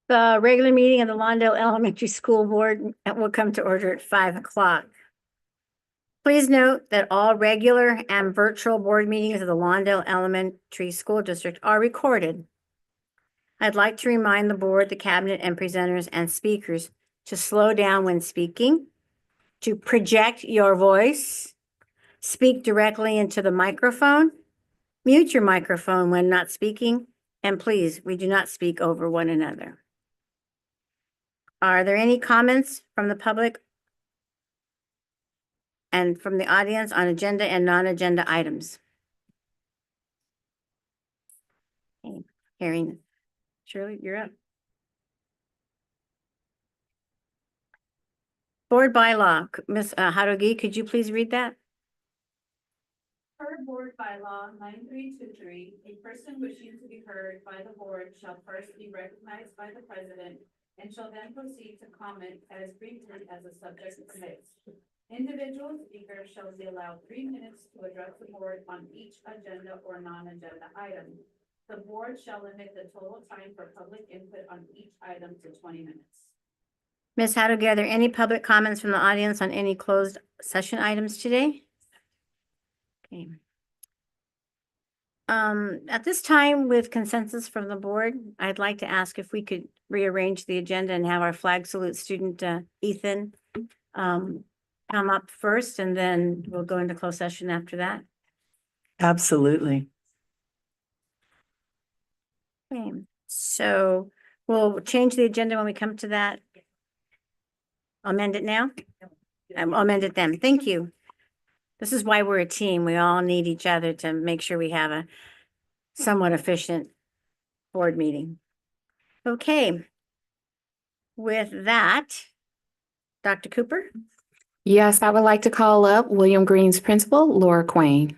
The regular meeting of the Lawndale Elementary School Board will come to order at 5 o'clock. Please note that all regular and virtual board meetings of the Lawndale Elementary School District are recorded. I'd like to remind the board, the cabinet, and presenters and speakers to slow down when speaking, to project your voice, speak directly into the microphone, mute your microphone when not speaking, and please, we do not speak over one another. Are there any comments from the public and from the audience on agenda and non-agenda items? Okay, hearing. Shirley, you're up. Board bylaw, Ms. Hadogi, could you please read that? Per board bylaw 9323, a person wishing to be heard by the board shall first be recognized by the president and shall then proceed to comment as briefly as the subject permits. Individual speakers shall be allowed 3 minutes to address the board on each agenda or non-agenda item. The board shall limit the total time for public input on each item to 20 minutes. Ms. Hadogi, are there any public comments from the audience on any closed session items today? Okay. At this time, with consensus from the board, I'd like to ask if we could rearrange the agenda and have our flag salute student, Ethan, come up first, and then we'll go into closed session after that. Absolutely. Okay, so we'll change the agenda when we come to that. I'll amend it now? I'll amend it then. Thank you. This is why we're a team. We all need each other to make sure we have a somewhat efficient board meeting. Okay. With that, Dr. Cooper? Yes, I would like to call up William Green's principal, Laura Quain.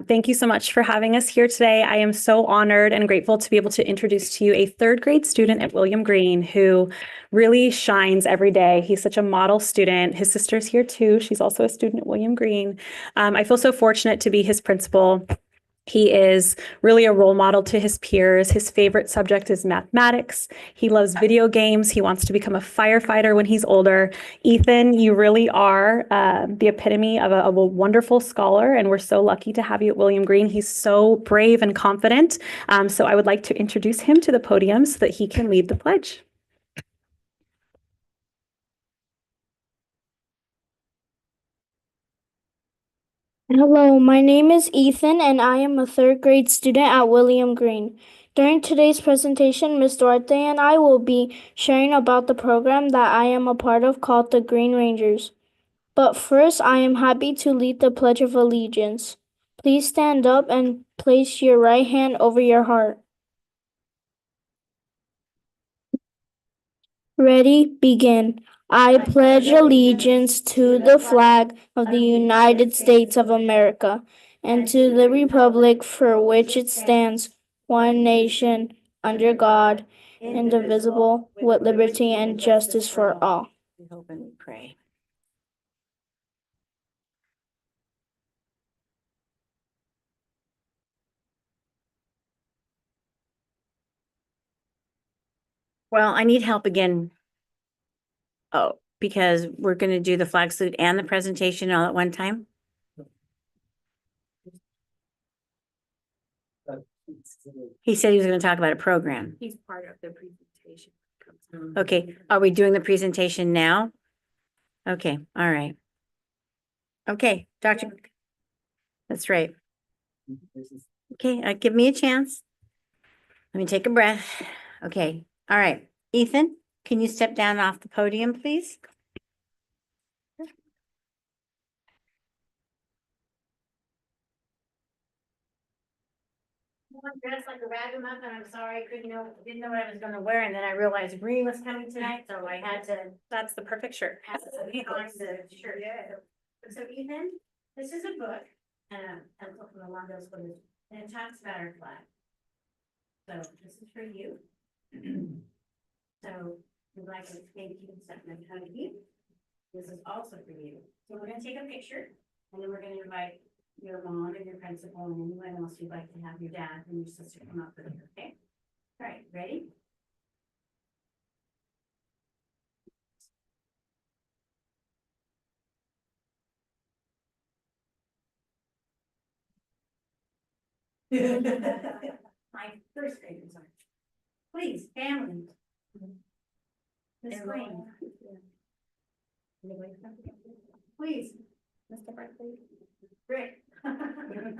Thank you so much for having us here today. I am so honored and grateful to be able to introduce to you a third grade student at William Green who really shines every day. He's such a model student. His sister's here too. She's also a student at William Green. I feel so fortunate to be his principal. He is really a role model to his peers. His favorite subject is mathematics. He loves video games. He wants to become a firefighter when he's older. Ethan, you really are the epitome of a wonderful scholar, and we're so lucky to have you at William Green. He's so brave and confident. So I would like to introduce him to the podium so that he can lead the pledge. Hello, my name is Ethan and I am a third grade student at William Green. During today's presentation, Ms. Duarte and I will be sharing about the program that I am a part of called the Green Rangers. But first, I am happy to lead the Pledge of Allegiance. Please stand up and place your right hand over your heart. Ready, begin. I pledge allegiance to the flag of the United States of America and to the republic for which it stands, one nation, under God, indivisible, with liberty and justice for all. We hope and we pray. Well, I need help again. Oh, because we're going to do the flag salute and the presentation all at one time. He said he was going to talk about a program. He's part of the presentation. Okay, are we doing the presentation now? Okay, all right. Okay, Dr. That's right. Okay, give me a chance. Let me take a breath. Okay, all right. Ethan, can you step down off the podium, please? I'm dressed like a ragamuffin. I'm sorry, didn't know what I was gonna wear, and then I realized green was coming tonight, so I had to. That's the perfect shirt. Have to on the shirt. So Ethan, this is a book, a book from the Lawndale School District, and it talks about our flag. So this is for you. So we'd like to thank you and stuff in front of you. This is also for you. So we're gonna take a picture, And then we're gonna invite your mom and your principal and anyone else you'd like to have your dad and your sister come up with you, okay? All right, ready? My first graders are. Please, family. Miss Green. Please. Mr. Berkeley. Rick. When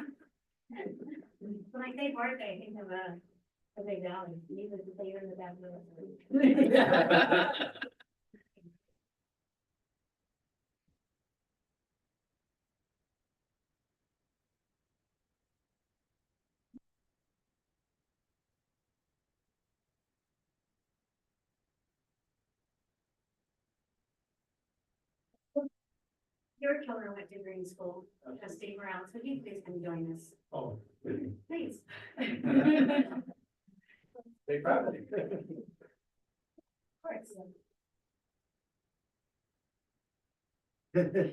I say birthday, I think of a big valley, even if they are in the back row. Your children went to green school, Steve Brown, so you please come join us. Oh, really? Please. They probably. Of course. Okay.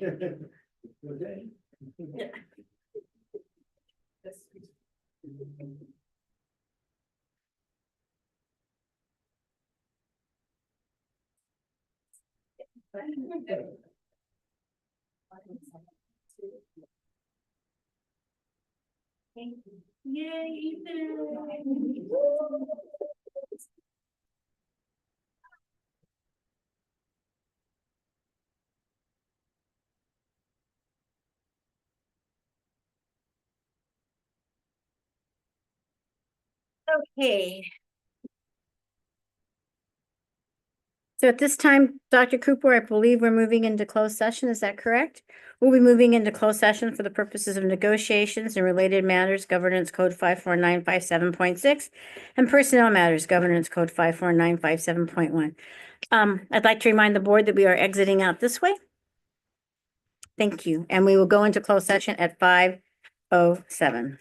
Yay, Ethan. Okay. So at this time, Dr. Cooper, I believe we're moving into closed session. Is that correct? We'll be moving into closed session for the purposes of negotiations and related matters, Governance Code 54957.6, and Personnel Matters, Governance Code 54957.1. I'd like to remind the board that we are exiting out this way. Thank you. And we will go into closed session at 5:07.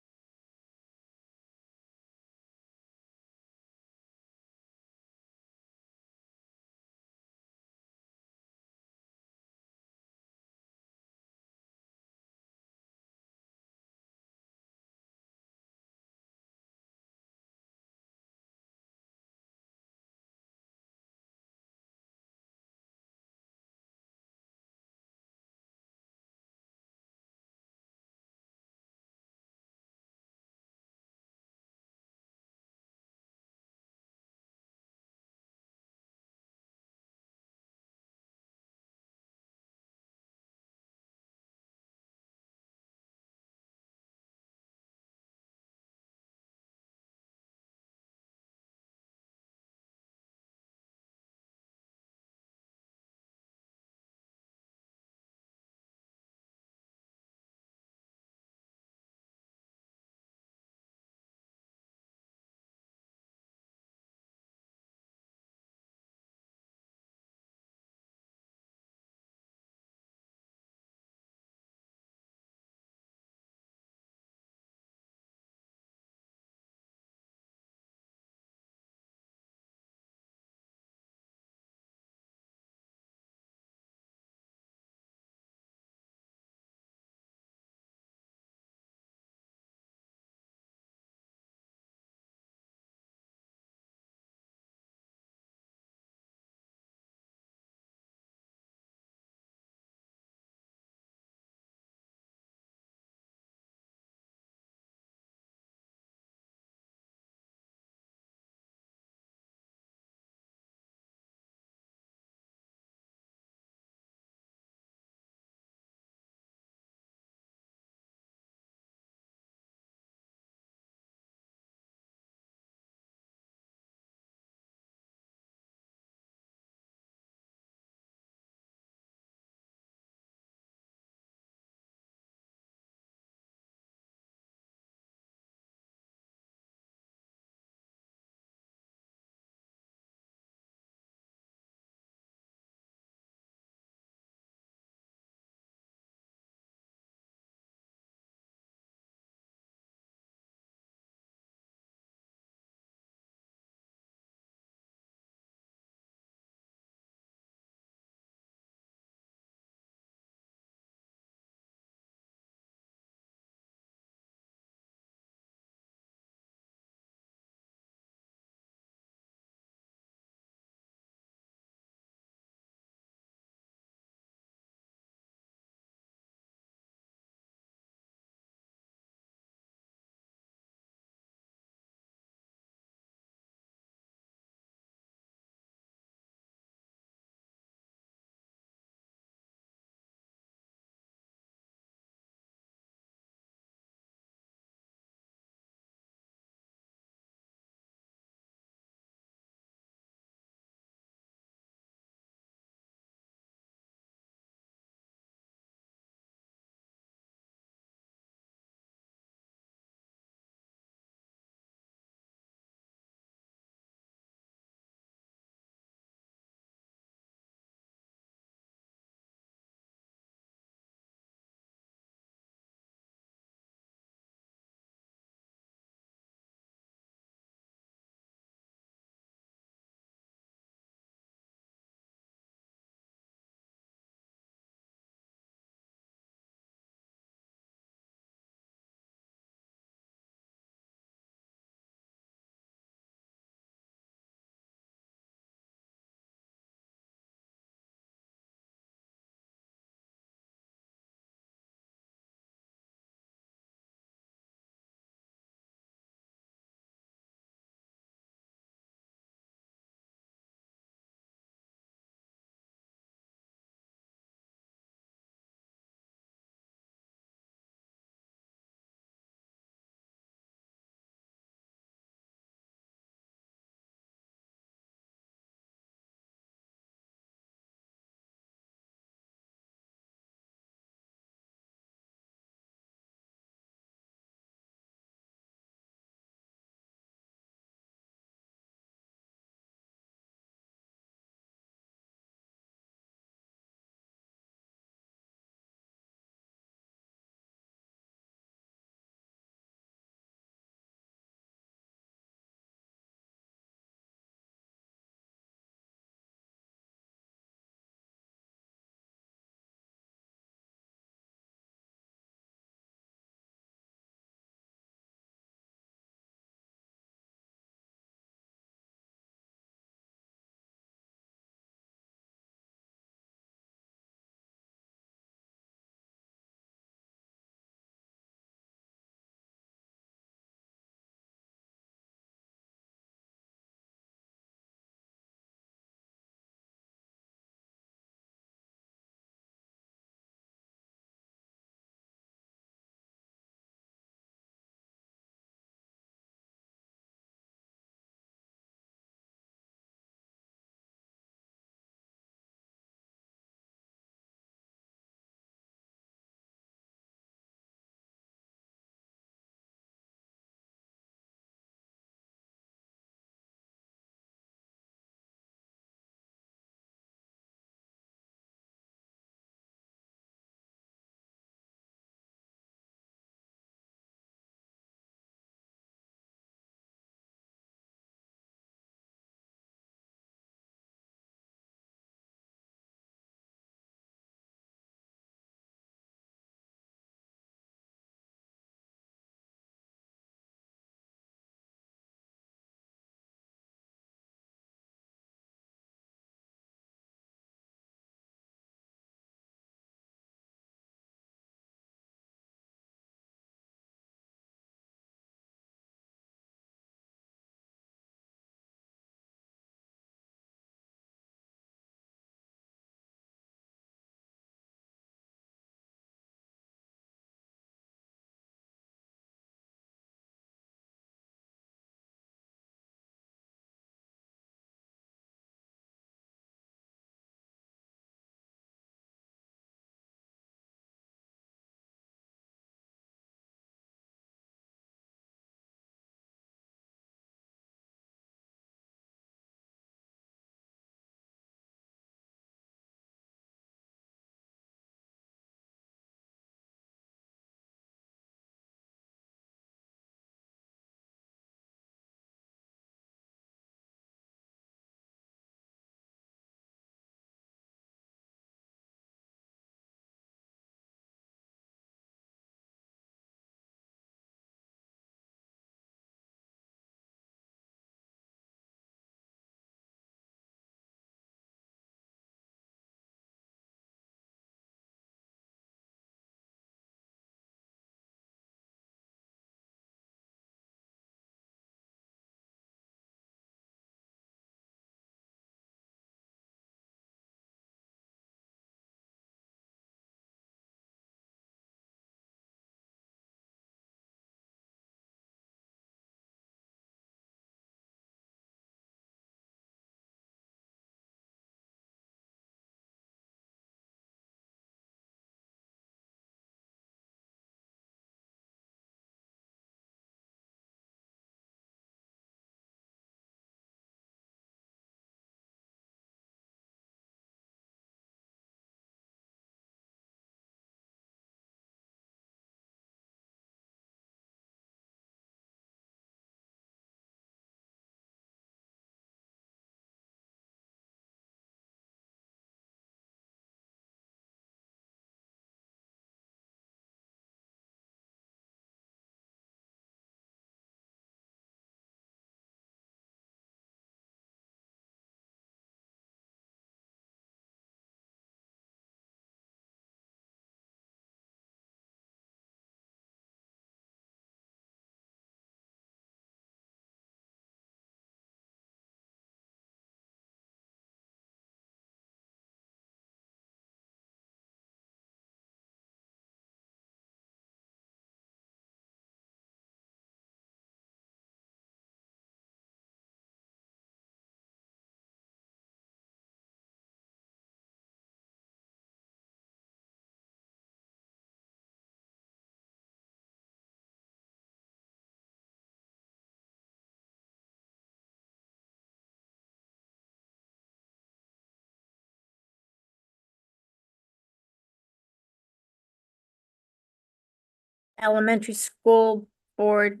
Elementary School Board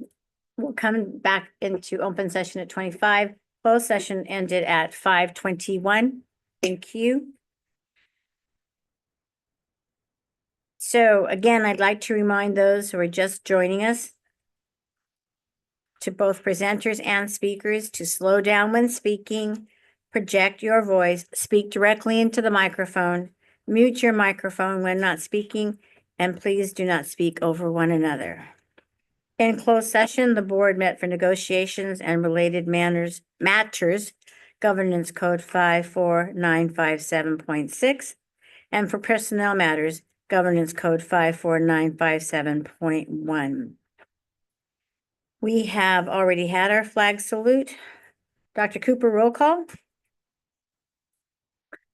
will come back into open session at 25. Closed session ended at 5:21. Thank you. So again, I'd like to remind those who are just joining us, to both presenters and speakers, to slow down when speaking, project your voice, speak directly into the microphone, mute your microphone when not speaking, and please do not speak over one another. In closed session, the board met for negotiations and related matters, Governance Code 54957.6, and for personnel matters, Governance Code 54957.1. We have already had our flag salute. Dr. Cooper, roll call.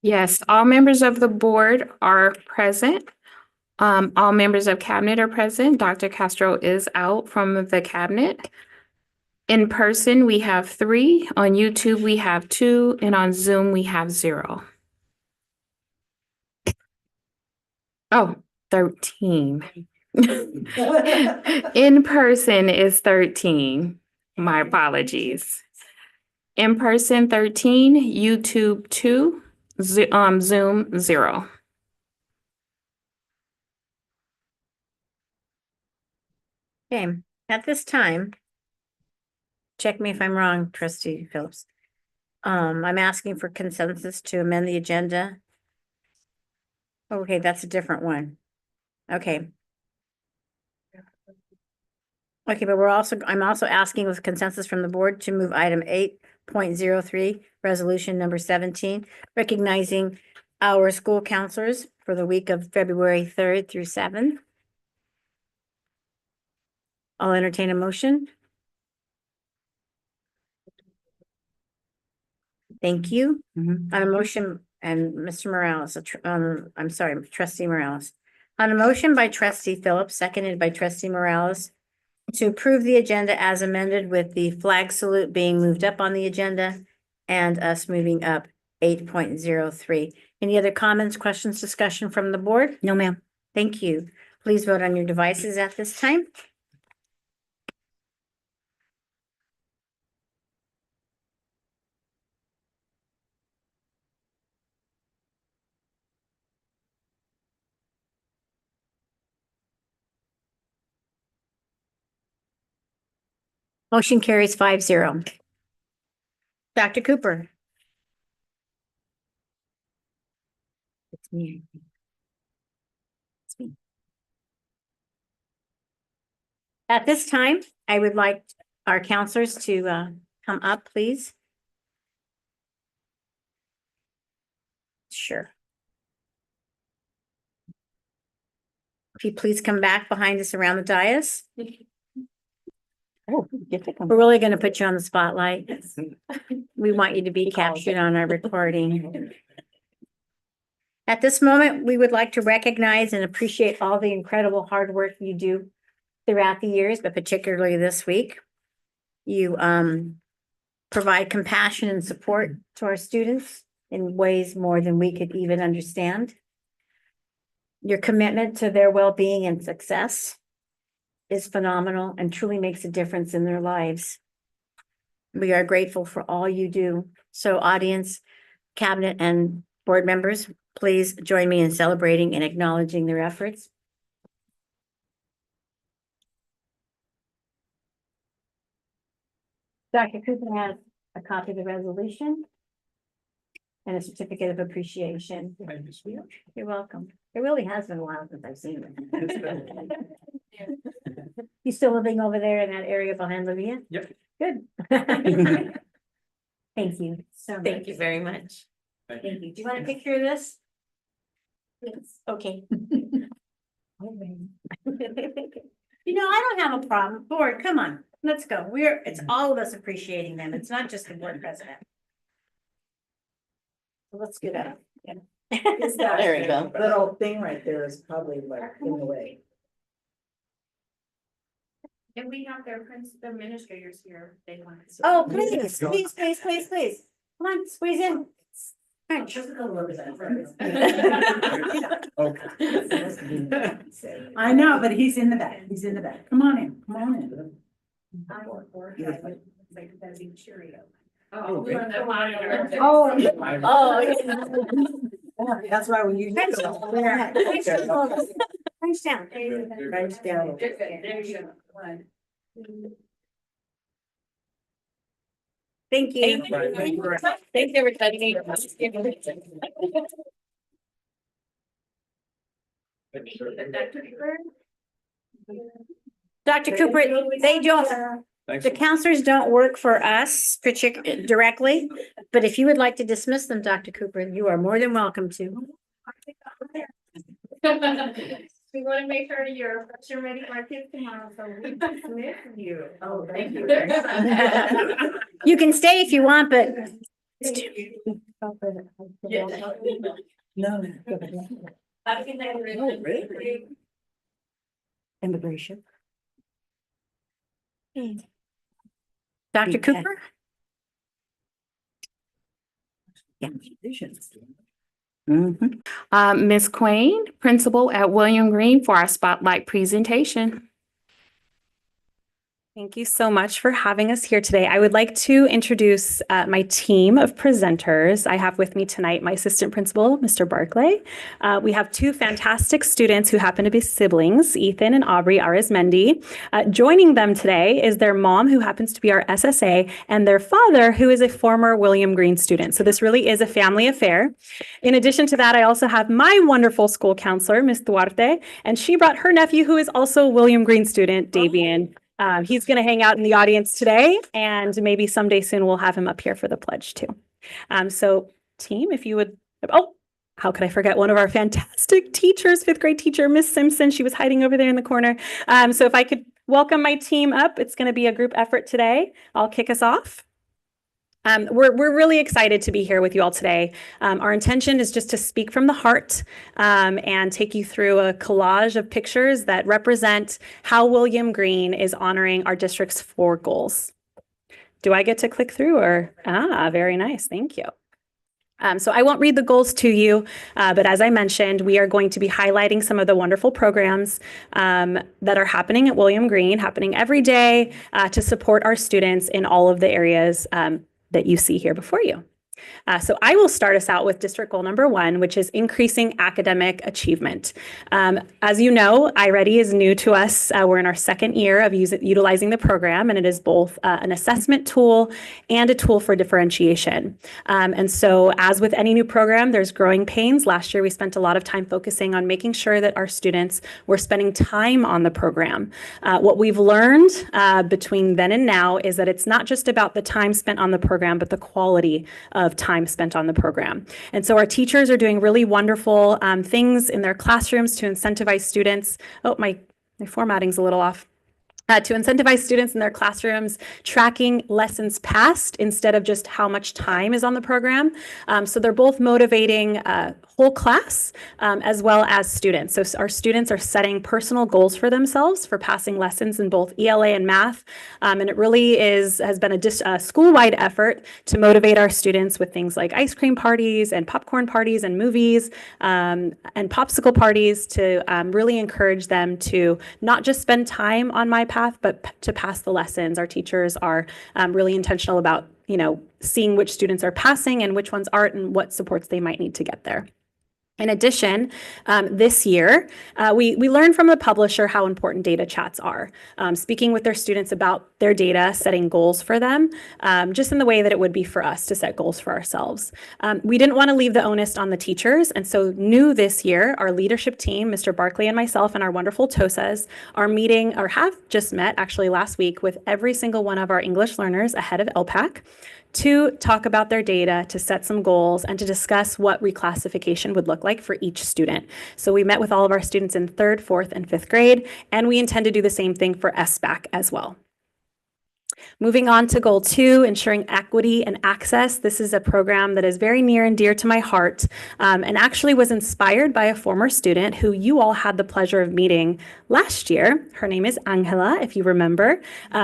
Yes, all members of the board are present. All members of cabinet are present. Dr. Castro is out from the cabinet. In person, we have 3. On YouTube, we have 2. And on Zoom, we have 0. Oh, 13. In person is 13. My apologies. In person, 13, YouTube 2, Zoom 0. Okay, at this time, check me if I'm wrong, trustee Phillips. I'm asking for consensus to amend the agenda. Okay, that's a different one. Okay. Okay, but I'm also asking with consensus from the board to move item 8.03, resolution number 17, recognizing our school counselors for the week of February 3rd through 7th. I'll entertain a motion. Thank you. On a motion, and Mr. Morales, I'm sorry, trustee Morales. On a motion by trustee Phillips, seconded by trustee Morales, to approve the agenda as amended with the flag salute being moved up on the agenda and us moving up 8.03. Any other comments, questions, discussion from the board? No, ma'am. Thank you. Please vote on your devices at this time. Motion carries 5-0. Dr. Cooper. It's me. It's me. At this time, I would like our counselors to come up, please. Sure. If you please come back behind us around the dais. Oh, get to come. We're really going to put you on the spotlight. We want you to be captured on our recording. At this moment, we would like to recognize and appreciate all the incredible hard work you do throughout the years, but particularly this week. You provide compassion and support to our students in ways more than we could even understand. Your commitment to their well-being and success is phenomenal and truly makes a difference in their lives. We are grateful for all you do. So audience, cabinet, and board members, please join me in celebrating and acknowledging their efforts. Dr. Cooper has a copy of the resolution and a certificate of appreciation. Thank you so much. You're welcome. It really has been a while since I've seen it. You still living over there in that area behind Livia? Yep. Good. Thank you so much. Thank you very much. Thank you. Do you want a picture of this? Yes. Okay. You know, I don't have a problem. Board, come on, let's go. It's all of us appreciating them. It's not just the board president. So let's get up. There we go. Little thing right there is probably like in the way. And we have their the administrators here, they want to. Oh, please, please, please, please, please. Come on, squeeze in. All right. Okay. I know, but he's in the back. He's in the back. Come on in. Come on in. Oh. That's why when you. Punch down. Punch down. Punch down. There you go. One. Thank you. Thanks, everybody. Dr. Cooper, they don't, Thanks. the counselors don't work for us directly, but if you would like to dismiss them, Dr. Cooper, you are more than welcome to. We want to make sure you're ready for our kids tomorrow, so we dismiss you. Oh, thank you. You can stay if you want, but No. immigration. Dr. Cooper? Yeah. Mhm. Ms. Quain, principal at William Green for our spotlight presentation. Thank you so much for having us here today. I would like to introduce my team of presenters. I have with me tonight my assistant principal, Mr. Barclay. We have two fantastic students who happen to be siblings, Ethan and Aubrey Arizmendi. Joining them today is their mom, who happens to be our SSA, and their father, who is a former William Green student. So this really is a family affair. In addition to that, I also have my wonderful school counselor, Ms. Duarte, and she brought her nephew, who is also a William Green student, Davian. He's going to hang out in the audience today, and maybe someday soon we'll have him up here for the pledge too. So team, if you would, oh, how could I forget one of our fantastic teachers, fifth grade teacher, Miss Simpson. She was hiding over there in the corner. So if I could welcome my team up, it's going to be a group effort today. I'll kick us off. We're really excited to be here with you all today. Our intention is just to speak from the heart and take you through a collage of pictures that represent how William Green is honoring our district's 4 goals. Do I get to click through or? Very nice. Thank you. So I won't read the goals to you, but as I mentioned, we are going to be highlighting some of the wonderful programs that are happening at William Green, happening every day to support our students in all of the areas that you see here before you. So I will start us out with district goal number 1, which is increasing academic achievement. As you know, iReady is new to us. We're in our 2nd year of utilizing the program, and it is both an assessment tool and a tool for differentiation. And so as with any new program, there's growing pains. Last year, we spent a lot of time focusing on making sure that our students were spending time on the program. What we've learned between then and now is that it's not just about the time spent on the program, but the quality of time spent on the program. And so our teachers are doing really wonderful things in their classrooms to incentivize students. Oh, my formatting's a little off. To incentivize students in their classrooms, tracking lessons passed instead of just how much time is on the program. So they're both motivating whole class as well as students. So our students are setting personal goals for themselves for passing lessons in both ELA and math. And it really has been a school-wide effort to motivate our students with things like ice cream parties and popcorn parties and movies and popsicle parties to really encourage them to not just spend time on my path, but to pass the lessons. Our teachers are really intentional about, seeing which students are passing and which ones aren't and what supports they might need to get there. In addition, this year, we learned from the publisher how important data chats are, speaking with their students about their data, setting goals for them, just in the way that it would be for us to set goals for ourselves. We didn't want to leave the onus on the teachers, and so new this year, our leadership team, Mr. Barclay and myself and our wonderful TOSAs, are meeting or have just met actually last week with every single one of our English learners ahead of LPAC to talk about their data, to set some goals, and to discuss what reclassification would look like for each student. So we met with all of our students in 3rd, 4th, and 5th grade, and we intend to do the same thing for SBAC as well. Moving on to goal 2, ensuring equity and access. This is a program that is very near and dear to my heart, and actually was inspired by a former student who you all had the pleasure of meeting last year. Her name is Angela, if you remember.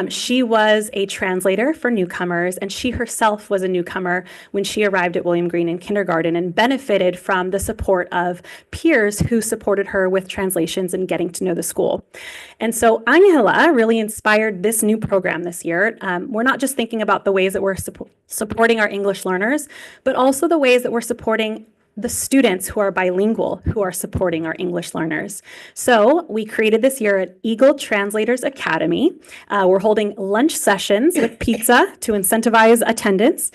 She was a translator for newcomers, and she herself was a newcomer when she arrived at William Green in kindergarten and benefited from the support of peers who supported her with translations and getting to know the school. And so Angela really inspired this new program this year. We're not just thinking about the ways that we're supporting our English learners, but also the ways that we're supporting the students who are bilingual who are supporting our English learners. So we created this year at Eagle Translators Academy. We're holding lunch sessions with pizza to incentivize attendance,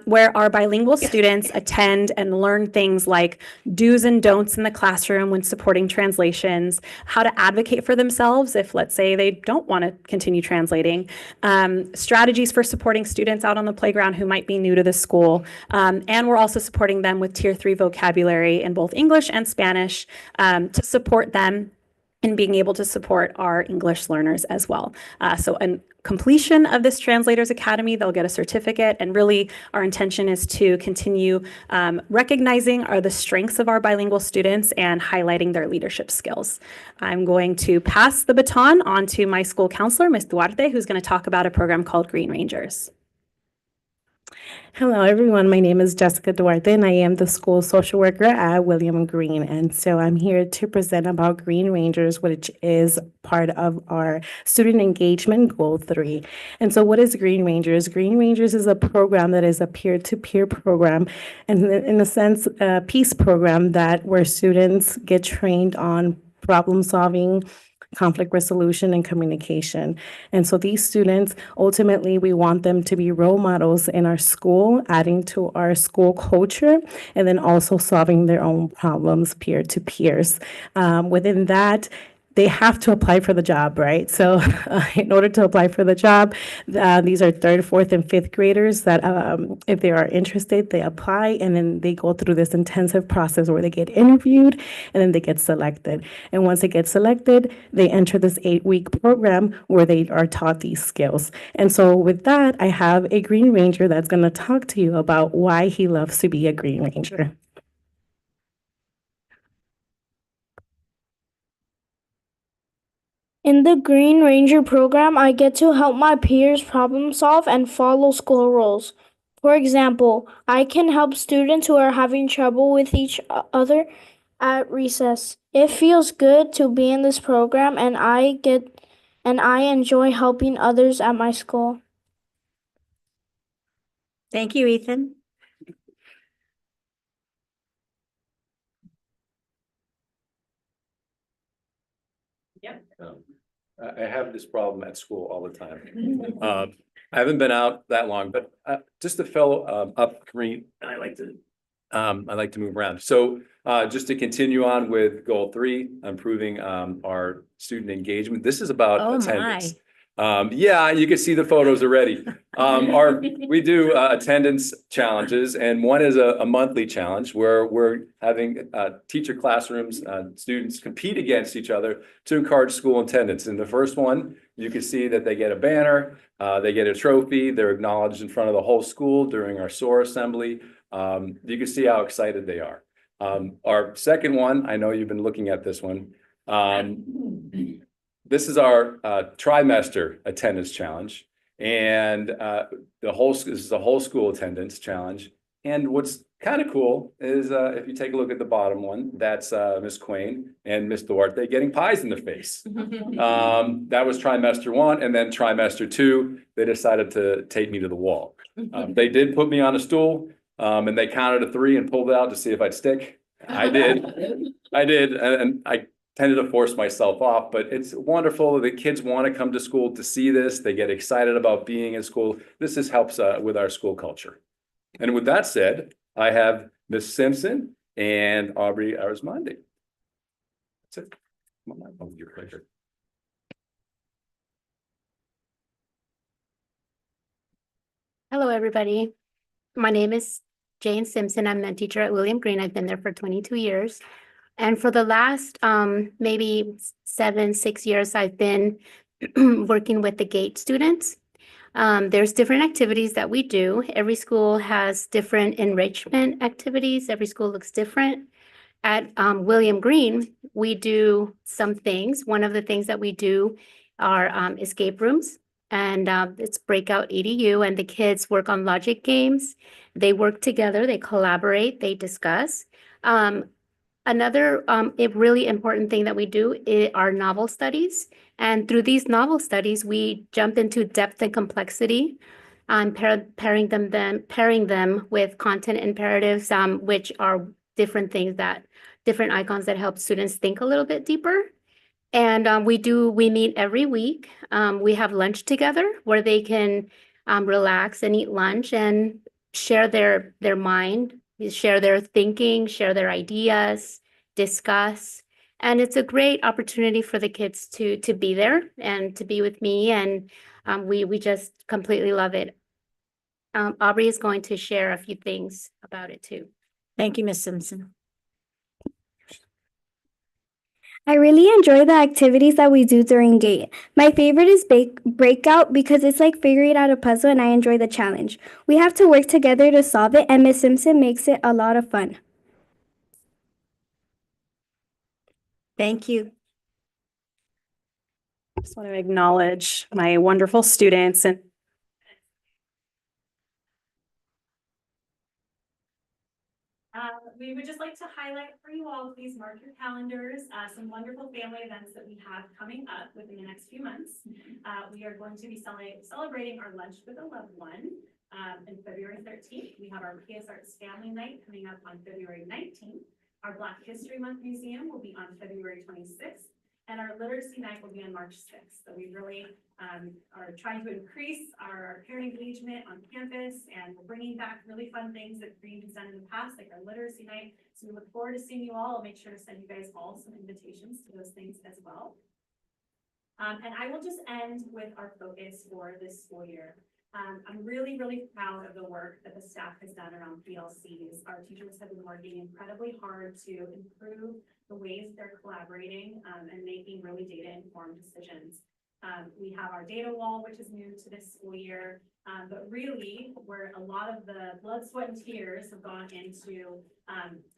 where our bilingual students attend and learn things like do's and don'ts in the classroom when supporting translations, how to advocate for themselves if, let's say, they don't want to continue translating, strategies for supporting students out on the playground who might be new to the school, and we're also supporting them with Tier 3 vocabulary in both English and Spanish to support them in being able to support our English learners as well. So in completion of this Translators Academy, they'll get a certificate, and really our intention is to continue recognizing the strengths of our bilingual students and highlighting their leadership skills. I'm going to pass the baton on to my school counselor, Ms. Duarte, who's going to talk about a program called Green Rangers. Hello, everyone. My name is Jessica Duarte, and I am the school social worker at William Green. And so I'm here to present about Green Rangers, which is part of our student engagement goal 3. And so what is Green Rangers? Green Rangers is a program that is a peer-to-peer program, and in a sense, a peace program where students get trained on problem solving, conflict resolution, and communication. And so these students, ultimately, we want them to be role models in our school, adding to our school culture, and then also solving their own problems peer to peers. Within that, they have to apply for the job, right? So in order to apply for the job, these are 3rd, 4th, and 5th graders that if they are interested, they apply, and then they go through this intensive process where they get interviewed, and then they get selected. And once they get selected, they enter this 8-week program where they are taught these skills. And so with that, I have a Green Ranger that's going to talk to you about why he loves to be a Green Ranger. In the Green Ranger program, I get to help my peers problem solve and follow school rules. For example, I can help students who are having trouble with each other at recess. It feels good to be in this program, and I enjoy helping others at my school. Thank you, Ethan. I have this problem at school all the time. I haven't been out that long, but just a fellow up green, and I like to move around. So just to continue on with goal 3, improving our student engagement. This is about Oh, attendance. Yeah, you can see the photos already. We do attendance challenges, and one is a monthly challenge where we're having teacher classrooms, students compete against each other to encourage school attendance. In the first one, you can see that they get a banner, they get a trophy, they're acknowledged in front of the whole school during our SOAR assembly. You can see how excited they are. Our second one, I know you've been looking at this one. This is our trimester attendance challenge, and this is the whole school attendance challenge. And what's kind of cool is if you take a look at the bottom one, that's Miss Quain and Miss Duarte getting pies in the face. That was trimester 1, and then trimester 2, they decided to take me to the wall. They did put me on a stool, and they counted to 3 and pulled it out to see if I'd stick. I did, and I tended to force myself off, but it's wonderful that kids want to come to school to see this. They get excited about being in school. This just helps with our school culture. And with that said, I have Miss Simpson and Aubrey Arizmandi. That's it. Come on, oh, your pleasure. Hello, everybody. My name is Jane Simpson. I'm the teacher at William Green. I've been there for 22 years. And for the last maybe 6 years, I've been working with the GATE students. There's different activities that we do. Every school has different enrichment activities. Every school looks different. At William Green, we do some things. One of the things that we do are escape rooms, and it's breakout EDU, and the kids work on logic games. They work together, they collaborate, they discuss. Another a really important thing that we do are novel studies. And through these novel studies, we jump into depth and complexity, pairing them with content imperatives, which are different icons that help students think a little bit deeper. And we meet every week. We have lunch together where they can relax and eat lunch and share their mind, share their thinking, share their ideas, discuss. And it's a great opportunity for the kids to be there and to be with me. And we just completely love it. Aubrey is going to share a few things about it too. Thank you, Ms. Simpson. I really enjoy the activities that we do during GATE. My favorite is Breakout because it's like figuring out a puzzle and I enjoy the challenge. We have to work together to solve it and Ms. Simpson makes it a lot of fun. Thank you. I just want to acknowledge my wonderful students and we would just like to highlight for you all, please mark your calendars, some wonderful family events that we have coming up within the next few months. We are going to be celebrating our Lunch with a Loved One in February 13th. We have our PS Arts Family Night coming up on February 19th. Our Black History Month Museum will be on February 26th. And our Literacy Night will be on March 6th. So we really are trying to increase our parent engagement on campus, and we're bringing back really fun things that Green has done in the past, like our Literacy Night. So we look forward to seeing you all. I'll make sure to send you guys all some invitations to those things as well. And I will just end with our focus for this school year. I'm really, really proud of the work that the staff has done around PLCs. Our teachers have been working incredibly hard to improve the ways they're collaborating and making really data-informed decisions. We have our data wall, which is new to this school year, but really where a lot of the blood, sweat, and tears have gone into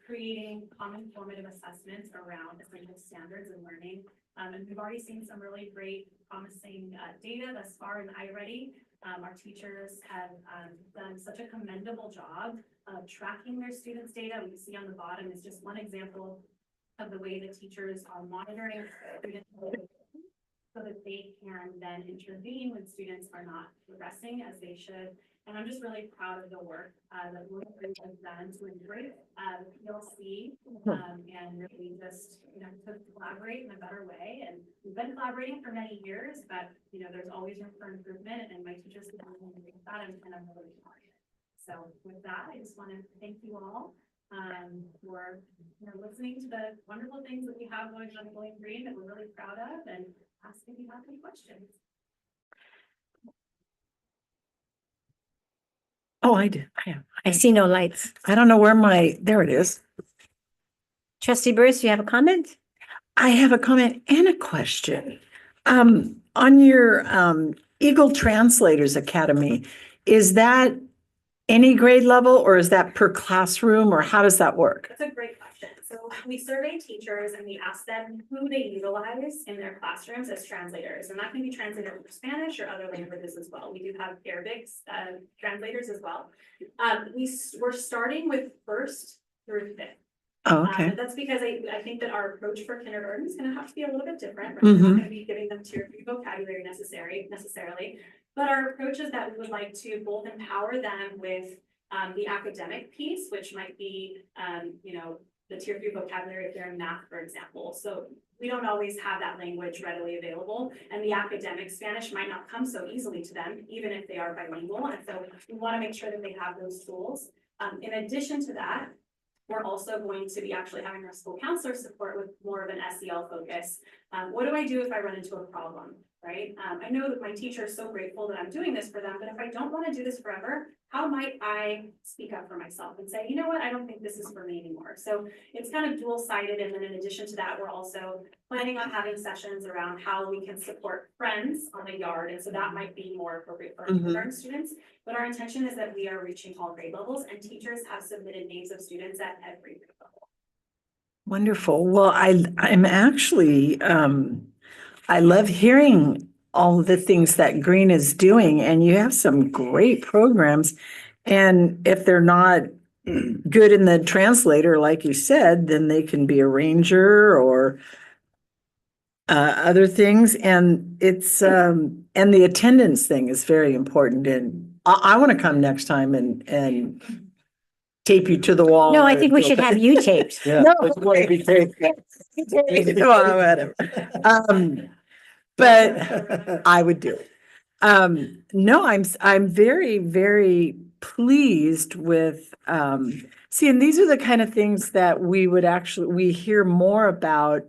creating common formative assessments around essential standards and learning. And we've already seen some really great promising data thus far in iReady. Our teachers have done such a commendable job of tracking their students' data. We see on the bottom is just one example of the way the teachers are monitoring students so that they can then intervene when students are not progressing as they should. And I'm just really proud of the work that William Green has done to embrace PLC and really just, to collaborate in a better way. And we've been collaborating for many years, but, there's always room for improvement, and my teachers have been doing that, and I'm really proud of it. So with that, I just want to thank you all for listening to the wonderful things that we have going on at William Green that we're really proud of, and ask if you have any questions. Oh, I do. I see no lights. I don't know where there it is. Trustee Burris, you have a comment? I have a comment and a question. On your Eagle Translators Academy, is that any grade level or is that per classroom or how does that work? That's a great question. So we survey teachers and we ask them who they utilize in their classrooms as translators. And that can be translated for Spanish or other languages as well. We do have Arabic translators as well. We're starting with 1st through 5th. Oh, okay. But that's because I think that our approach for kindergarten is going to have to be a little bit different. Right? We're not going to be giving them tier 3 vocabulary necessarily. But our approach is that we would like to both empower them with the academic piece, which might be, the tier 3 vocabulary if they're in math, for example. So we don't always have that language readily available, and the academic Spanish might not come so easily to them, even if they are bilingual. And so we want to make sure that they have those tools. In addition to that, we're also going to be actually having our school counselor support with more of an SEL focus What do I do if I run into a problem, right? I know that my teacher is so grateful that I'm doing this for them, but if I don't want to do this forever, how might I speak up for myself and say, you know what, I don't think this is for me anymore. So it's kind of dual-sided. And then in addition to that, we're also planning on having sessions around how we can support friends on the yard. And so that might be more appropriate for kindergarten students. But our intention is that we are reaching all grade levels, and teachers have submitted names of students at every grade level. Wonderful. Well, I'm actually, I love hearing all the things that Green is doing, and you have some great programs. And if they're not good in the translator, like you said, then they can be a ranger or other things. And it's, and the attendance thing is very important. And I want to come next time and tape you to the wall. No, I think we should have you taped. Yeah. No. It's going to be taped. Well, whatever. But I would do it. No, I'm very, very pleased with, see, and these are the kind of things that we hear more about,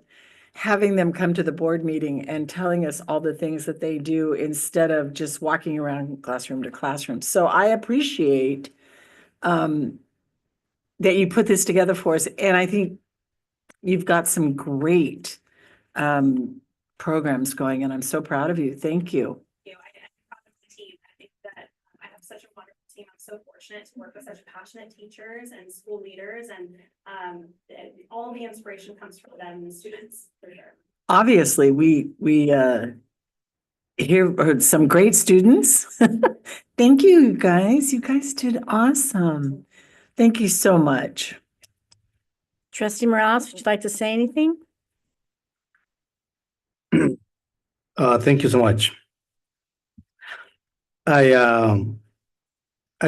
having them come to the board meeting and telling us all the things that they do instead of just walking around classroom to classroom. So I appreciate, that you put this together for us. And I think you've got some great, programs going, and I'm so proud of you. Thank you. I'm proud of the team. I think that I have such a wonderful team. I'm so fortunate to work with such passionate teachers and school leaders, and all the inspiration comes from them and the students, for sure. Obviously, we heard some great students. Thank you, guys. You guys did awesome. Thank you so much. Trustee Morales, would you like to say anything? Thank you so much. I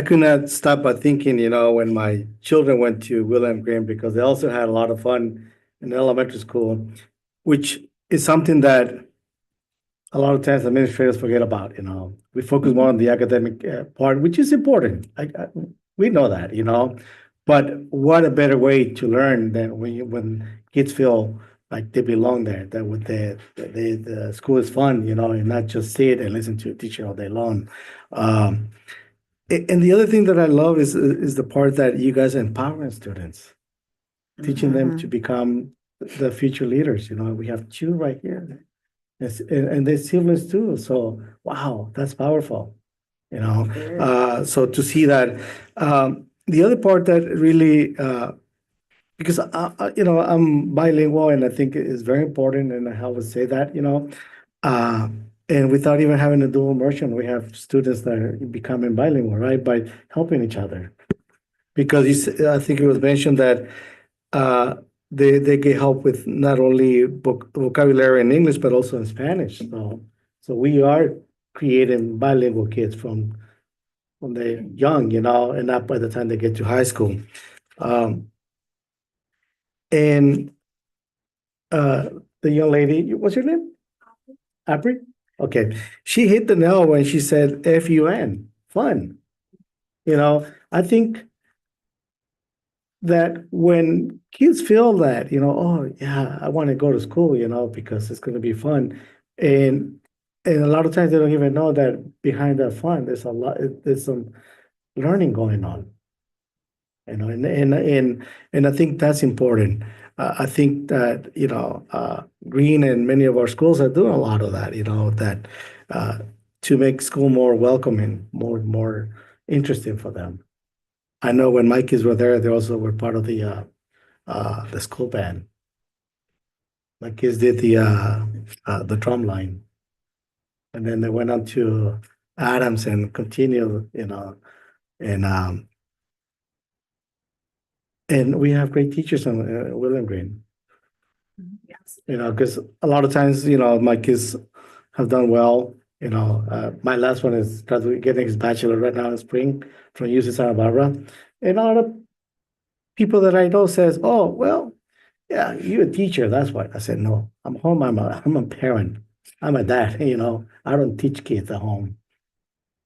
could not stop but thinking, when my children went to William Green, because they also had a lot of fun in elementary school, which is something that a lot of times administrators forget about. We focus more on the academic part, which is important. We know that, but what a better way to learn than when kids feel like they belong there, that with the school is fun, and not just sit and listen to a teacher all day long. And the other thing that I love is the part that you guys are empowering students, teaching them to become the future leaders. We have two right here, and they're siblings too. So wow, that's powerful. So to see that, the other part that really, because I'm bilingual, and I think it is very important, and I always say that, and without even having a dual immersion, we have students that are becoming bilingual, right, by helping each other. Because I think it was mentioned that they get help with not only vocabulary in English, but also in Spanish. So we are creating bilingual kids from they're young, and not by the time they get to high school. And the young lady, what's your name? Apri? Okay. She hit the nail when she said FUN, fun. I think that when kids feel that, oh yeah, I want to go to school, because it's going to be fun. And a lot of times they don't even know that behind that fun, there's some learning going on. And I think that's important. I think that, Green and many of our schools are doing a lot of that, to make school more welcoming, more interesting for them. I know when my kids were there, they also were part of the school band. My kids did the drum line. And then they went on to Adams and continued, and we have great teachers on William Green. Yes. Because a lot of times, my kids have done well. My last one is getting his bachelor right now in spring from UC Santa Barbara. And a lot of people that I know says, oh, well, yeah, you're a teacher, that's why. I said, no, I'm home, I'm a parent. I'm a dad, I don't teach kids at home.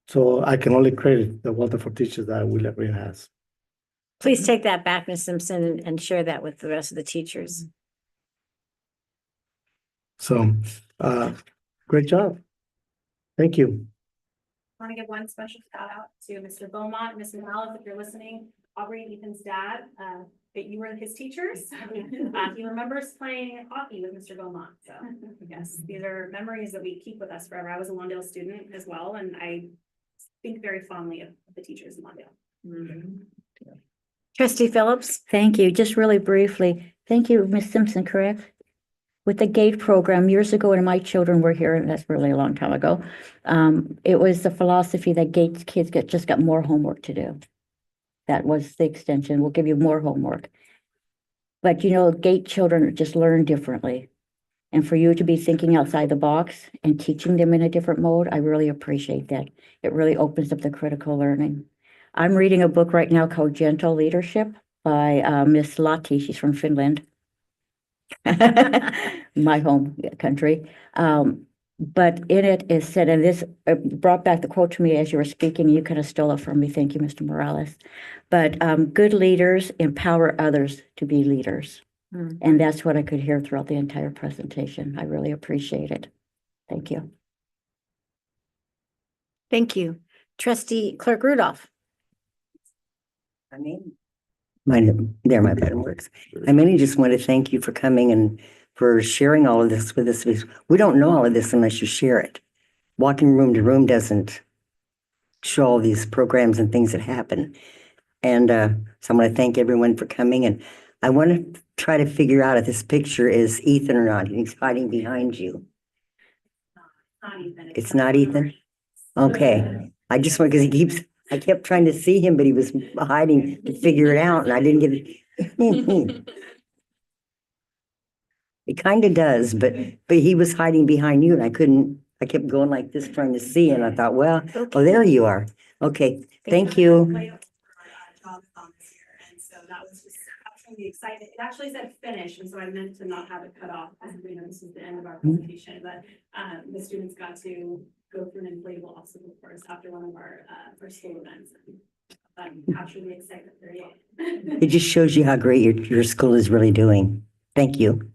So I can only credit the wonderful teachers that William Green has. Please take that back, Ms. Simpson, and share that with the rest of the teachers. So, great job. Thank you. I want to give one special shout out to Mr. Beaumont, Mr. Morales, if you're listening, Aubrey and Ethan's dad, that you were his teachers. He remembers playing hockey with Mr. Beaumont. So yes, these are memories that we keep with us forever. I was a Lawndale student as well, and I think very fondly of the teachers in Lawndale. Trustee Phillips? Thank you. Just really briefly, thank you, Ms. Simpson, correct? With the GATE program years ago, when my children were here, and that's really a long time ago, it was the philosophy that GATE kids just got more homework to do. That was the extension. We'll give you more homework. But you know, GATE children just learn differently. And for you to be thinking outside the box and teaching them in a different mode, I really appreciate that. It really opens up the critical learning. I'm reading a book right now called Gentle Leadership by Miss Lati. She's from Finland. My home country. But in it is said, and this brought back the quote to me as you were speaking. You kind of stole it from me. Thank you, Mr. Morales. But good leaders empower others to be leaders. And that's what I could hear throughout the entire presentation. I really appreciate it. Thank you. Thank you. Trustee Clerk Rudolph? I mean, my button works. I mainly just want to thank you for coming and for sharing all of this with us. We don't know all of this unless you share it. Walking room to room doesn't show all these programs and things that happen. And so I want to thank everyone for coming. And I want to try to figure out if this picture is Ethan or not. He's hiding behind you. It's not Ethan? Okay. I just want, because I kept trying to see him, but he was hiding to figure it out, and I didn't get it. It kind of does, but he was hiding behind you, and I kept going like this trying to see, and I thought, well, oh, there you are. Okay, thank you. And so that was just absolutely exciting. It actually said finish, and so I meant to not have it cut off, as we know this is the end of our presentation, but the students got to go through an inflatable obstacle course after one of our school events. Capture the excitement period. It just shows you how great your school is really doing. Thank you.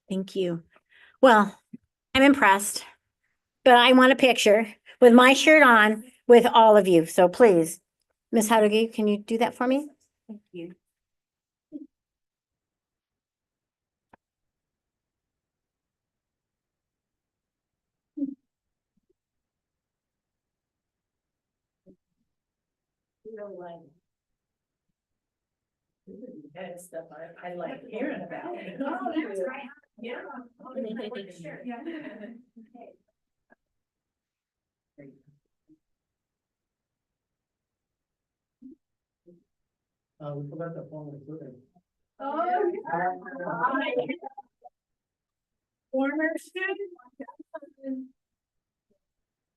Thank you. Well, I'm impressed, but I want a picture with my shirt on with all of you. So please, Ms. Hadogi, can you do that for me? Thank you. That stuff I like hearing about. Oh, that's right. Yeah. Sure, yeah. We forgot the phone recording. Oh. Former student.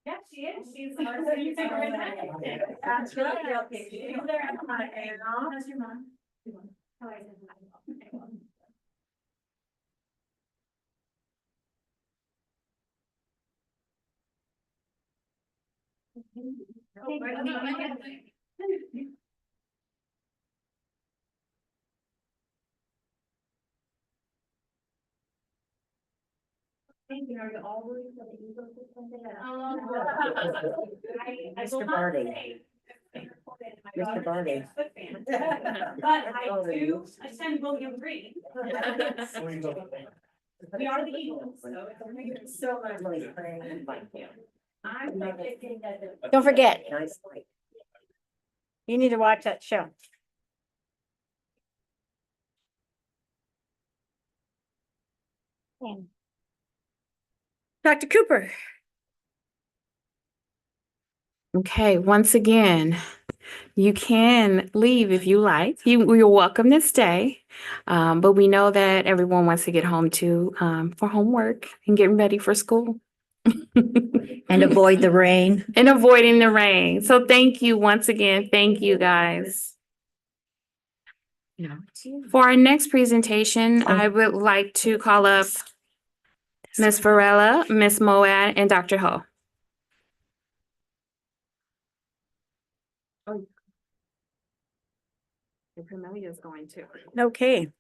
Yeah, she is. She's our superintendent. That's right. Okay. She's there at the high. How's your mom? How is it? Thank you. Are you all rooting for the Eagles or something? Mr. Barty. Mr. Barty. But I do attend William Green. We are the Eagles, so it's so much. Thank you. I'm thinking that. Don't forget, Nice light. you need to watch that show. Dr. Cooper? Okay, once again, you can leave if you like. You're welcome to stay. But we know that everyone wants to get home too, for homework and getting ready for school. And avoid the rain. And avoiding the rain. So thank you once again. Thank you, guys. For our next presentation, I would like to call up Ms. Varela, Ms. Moad, and Dr. Ho. Camelia is going to. Okay.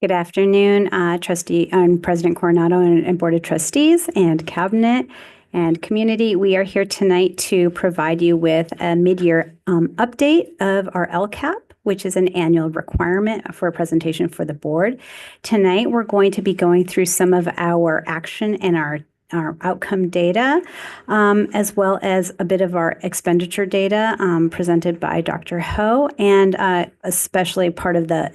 Good afternoon, Trustee and President Coronado and Board of Trustees and Cabinet and community. We are here tonight to provide you with a mid-year update of our LCAP, which is an annual requirement for a presentation for the board. Tonight, we're going to be going through some of our action and our outcome data, as well as a bit of our expenditure data presented by Dr. Ho, and especially part of the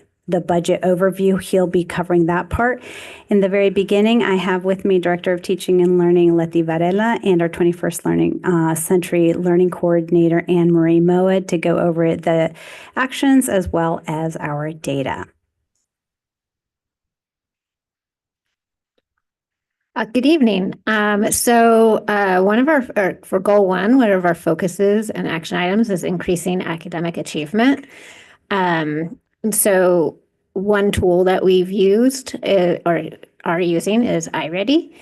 budget overview. He'll be covering that part. In the very beginning, I have with me Director of Teaching and Learning, Leti Varela, and our 21st Century Learning Coordinator, Anne Marie Moed, to go over the actions as well as our data. Good evening. One of for goal one, one of our focuses and action items is increasing academic achievement. And so one tool that we've used or are using is iReady.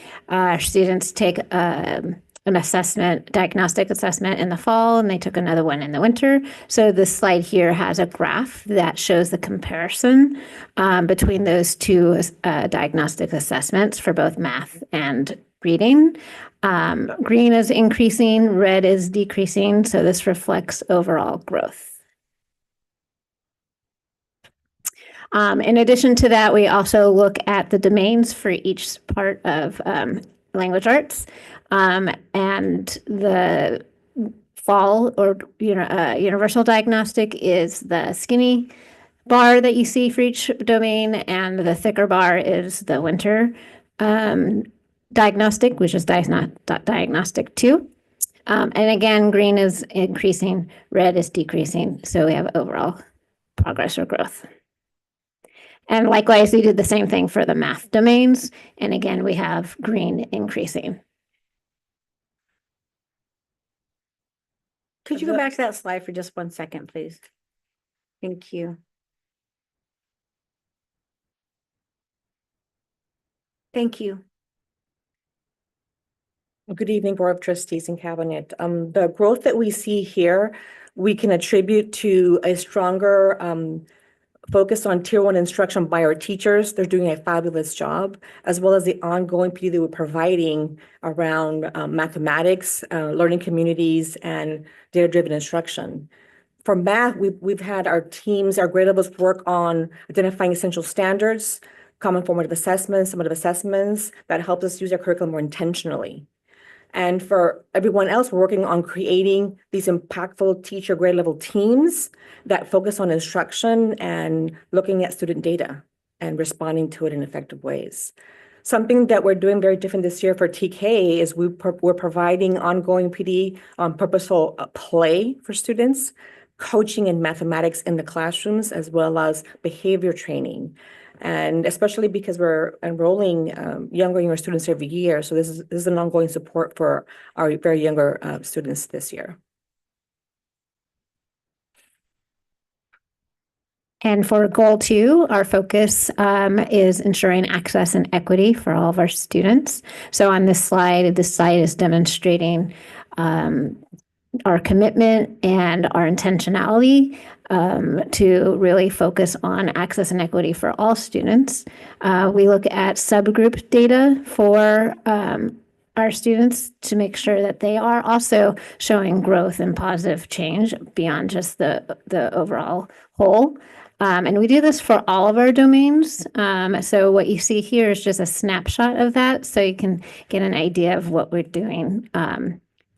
Students take an diagnostic assessment in the fall, and they took another one in the winter. So this slide here has a graph that shows the comparison between those two diagnostic assessments for both math and reading. Green is increasing, red is decreasing. So this reflects overall growth. In addition to that, we also look at the domains for each part of language arts, and the fall or universal diagnostic is the skinny bar that you see for each domain, and the thicker bar is the winter diagnostic, which is diagnostic 2. And again, green is increasing, red is decreasing, so we have overall progress or growth. And likewise, we did the same thing for the math domains. And again, we have green increasing. Could you go back to that slide for just 1 second, please? Thank you. Thank you. Good evening, Board of Trustees and Cabinet. The growth that we see here, we can attribute to a stronger focus on Tier 1 instruction by our teachers. They're doing a fabulous job, as well as the ongoing PD that we're providing around mathematics, learning communities, and data-driven instruction. For math, we've had our teams, our grade levels work on identifying essential standards, common formative assessments, summative assessments that help us use our curriculum more intentionally. And for everyone else, we're working on creating these impactful teacher grade level teams that focus on instruction and looking at student data and responding to it in effective ways. Something that we're doing very different this year for TK is we're providing ongoing PD purposeful play for students, coaching in mathematics in the classrooms, as well as behavior training. And especially because we're enrolling younger students every year. So this is an ongoing support for our very younger students this year. And for goal 2, our focus is ensuring access and equity for all of our students. So on this slide is demonstrating our commitment and our intentionality to really focus on access and equity for all students. We look at subgroup data for our students to make sure that they are also showing growth and positive change beyond just the overall whole. And we do this for all of our domains. So what you see here is just a snapshot of that, so you can get an idea of what we're doing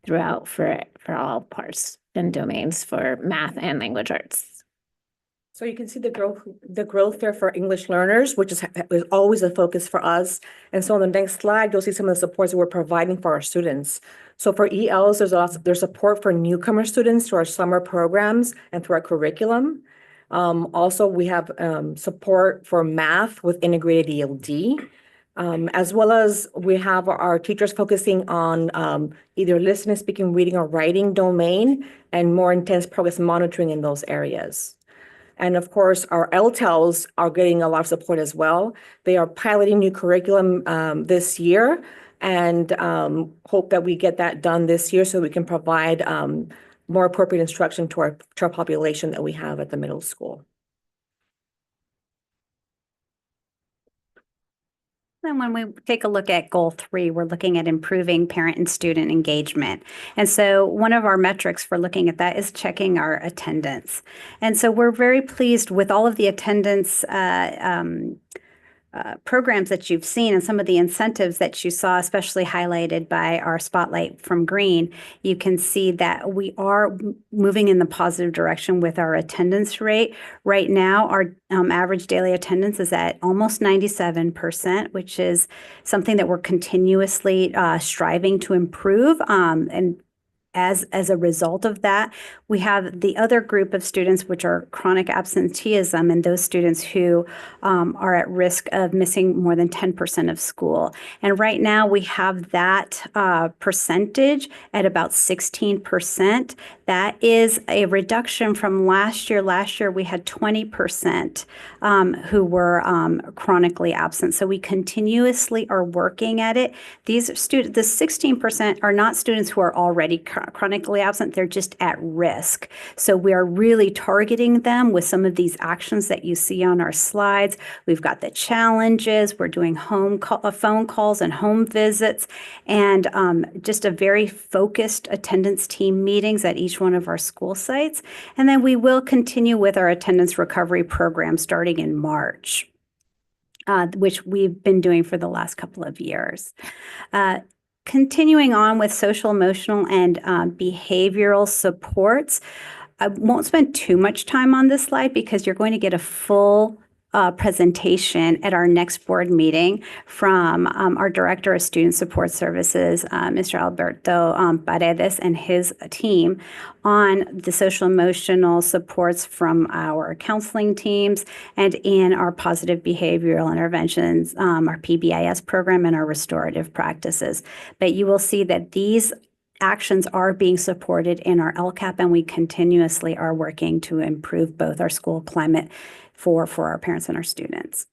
throughout for all parts and domains for math and language arts. So you can see the growth there for English learners, which is always a focus for us. And so on the next slide, you'll see some of the supports that we're providing for our students. So for ELs, there's support for newcomer students through our summer programs and through our curriculum. Also, we have support for math with integrated ELD. As well as we have our teachers focusing on either listening, speaking, reading, or writing domain, and more intense progress monitoring in those areas. And of course, our LTELs are getting a lot of support as well. They are piloting new curriculum this year, and hope that we get that done this year so we can provide more appropriate instruction to our population that we have at the middle school. Then when we take a look at goal 3, we're looking at improving parent and student engagement. And so one of our metrics for looking at that is checking our attendance. And so we're very pleased with all of the attendance programs that you've seen and some of the incentives that you saw, especially highlighted by our spotlight from Green. You can see that we are moving in the positive direction with our attendance rate. Right now, our average daily attendance is at almost 97%, which is something that we're continuously striving to improve. And as a result of that, we have the other group of students, which are chronic absenteeism, and those students who are at risk of missing more than 10% of school. And right now, we have that percentage at about 16%. That is a reduction from last year. Last year, we had 20% who were chronically absent. So we continuously are working at it. These students, the 16% are not students who are already chronically absent, they're just at risk. So we are really targeting them with some of these actions that you see on our slides. We've got the challenges, we're doing phone calls and home visits, and just a very focused attendance team meetings at each one of our school sites. And then we will continue with our attendance recovery program starting in March, which we've been doing for the last couple of years. Continuing on with social, emotional, and behavioral supports. I won't spend too much time on this slide because you're going to get a full presentation at our next board meeting from our Director of Student Support Services, Mr. Alberto Paredes, and his team on the social emotional supports from our counseling teams and in our positive behavioral interventions, our PBIS program, and our restorative practices. But you will see that these actions are being supported in our LCAP, and we continuously are working to improve both our school climate for our parents and our students.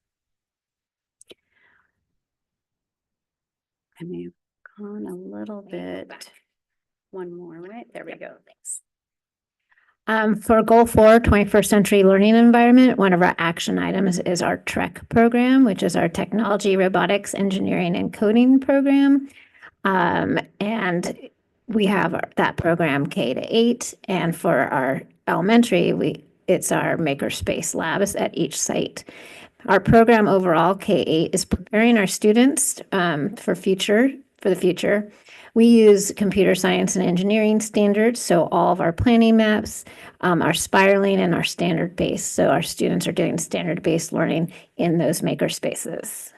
I may have gone a little bit. One more, right? There we go. Thanks. For goal 4, 21st century learning environment, one of our action items is our TREC program, which is our technology, robotics, engineering, and coding program. And we have that program K-8, and for our elementary, it's our makerspace labs at each site. Our program overall, K-8, is preparing our students for the future. We use computer science and engineering standards, so all of our planning maps, our spiraling, and our standard-based. So our students are doing standard-based learning in those makerspaces.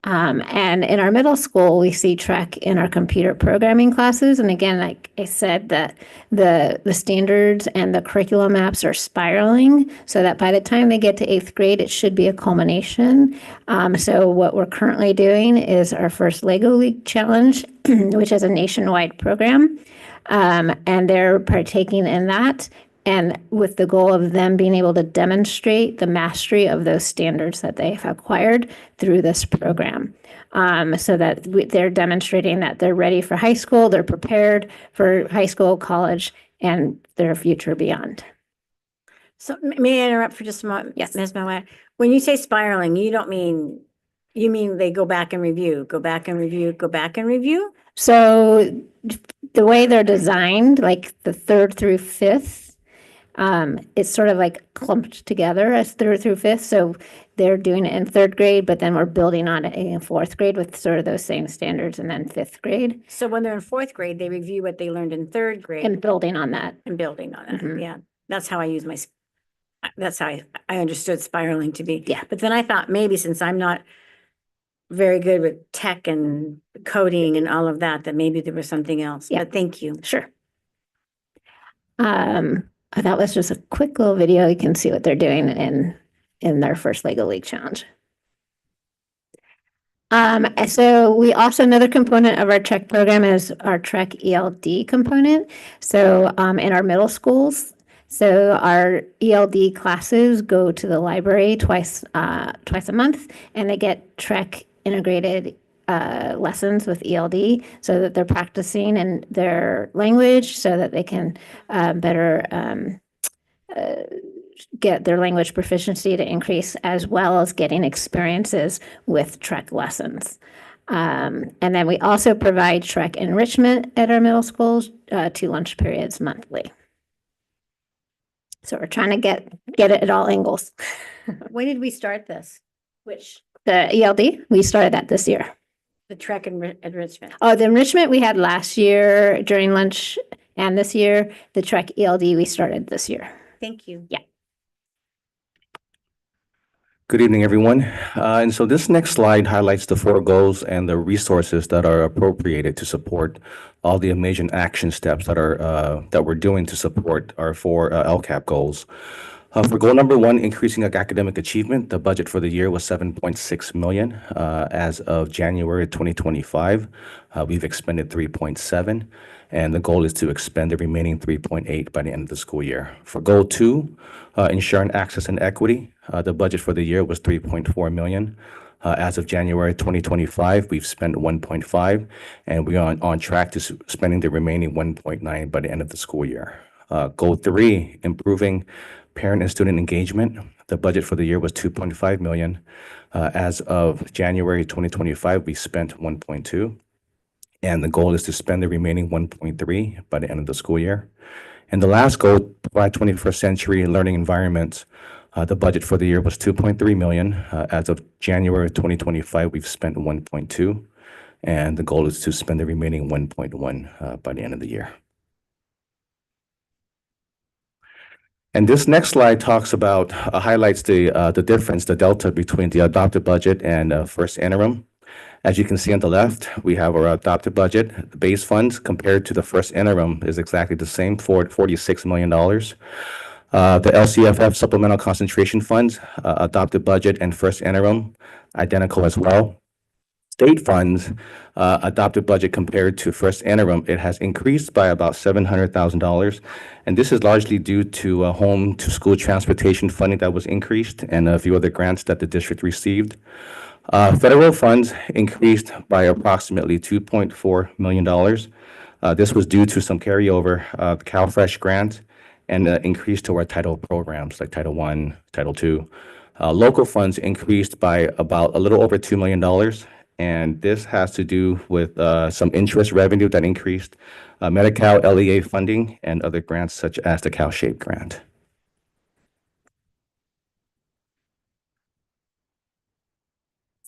And in our middle school, we see TREC in our computer programming classes. And again, like I said, that the standards and the curriculum maps are spiraling so that by the time they get to 8th grade, it should be a culmination. So what we're currently doing is our first Lego League Challenge, which is a nationwide program. And they're partaking in that, and with the goal of them being able to demonstrate the mastery of those standards that they've acquired through this program. So that they're demonstrating that they're ready for high school, they're prepared for high school, college, and their future beyond. So may I interrupt for just a moment? Yes. Ms. Mawad? When you say spiraling, you mean they go back and review, go back and review, go back and review? So the way they're designed, like the 3rd through 5th, it's sort of like clumped together as 3rd through 5th. So they're doing it in 3rd grade, but then we're building on it in 4th grade with sort of those same standards, and then 5th grade. So when they're in 4th grade, they review what they learned in 3rd grade. And building on that. Mhm. Yeah. That's how I use that's how I understood spiraling to be. Yeah. But then I thought maybe since I'm not very good with tech and coding and all of that, that maybe there was something else. Yeah. But thank you. Sure. That was just a quick little video. You can see what they're doing in their first Lego League Challenge. So we also, another component of our TREC program is our TREC ELD component. So in our middle schools, so our ELD classes go to the library twice a month, and they get TREC integrated lessons with ELD so that they're practicing in their language so that they can better get their language proficiency to increase, as well as getting experiences with Trek lessons. And then we also provide Trek enrichment at our middle schools, 2 lunch periods monthly. So we're trying to get it at all angles. When did we start this? Which, the ELD, we started that this year. The Trek enrichment. Oh, the enrichment we had last year during lunch, and this year, the Trek ELD we started this year. Thank you. Yeah. Good evening, everyone. And so this next slide highlights the 4 goals and the resources that are appropriated to support all the amazing action steps that we're doing to support our 4 LCAP goals. For goal number 1, increasing academic achievement, the budget for the year was $7.6 million. As of January 2025, we've expended $3.7, and the goal is to expend the remaining $3.8 by the end of the school year. For goal 2, ensuring access and equity, the budget for the year was $3.4 million. As of January 2025, we've spent $1.5, and we are on track to spending the remaining $1.9 by the end of the school year. Goal 3, improving parent and student engagement. The budget for the year was $2.5 million. As of January 2025, we spent $1.2, and the goal is to spend the remaining $1.3 by the end of the school year. And the last goal, provide 21st century learning environments. The budget for the year was $2.3 million. As of January 2025, we've spent $1.2, and the goal is to spend the remaining $1.1 by the end of the year. And this next slide talks about, highlights the difference, the delta between the adopted budget and first interim. As you can see on the left, we have our adopted budget. The base funds compared to the first interim is exactly the same, $46 million. The LCFF supplemental concentration funds, adopted budget and first interim, identical as well. State funds, adopted budget compared to first interim, it has increased by about $700,000. And this is largely due to home to school transportation funding that was increased and a few other grants that the district received. Federal funds increased by approximately $2.4 million. This was due to some carryover of CalFresh grant and increase to our title programs like Title I, Title II. Local funds increased by about a little over $2 million. And this has to do with some interest revenue that increased, Medi-Cal LEA funding, and other grants such as the CalShape grant.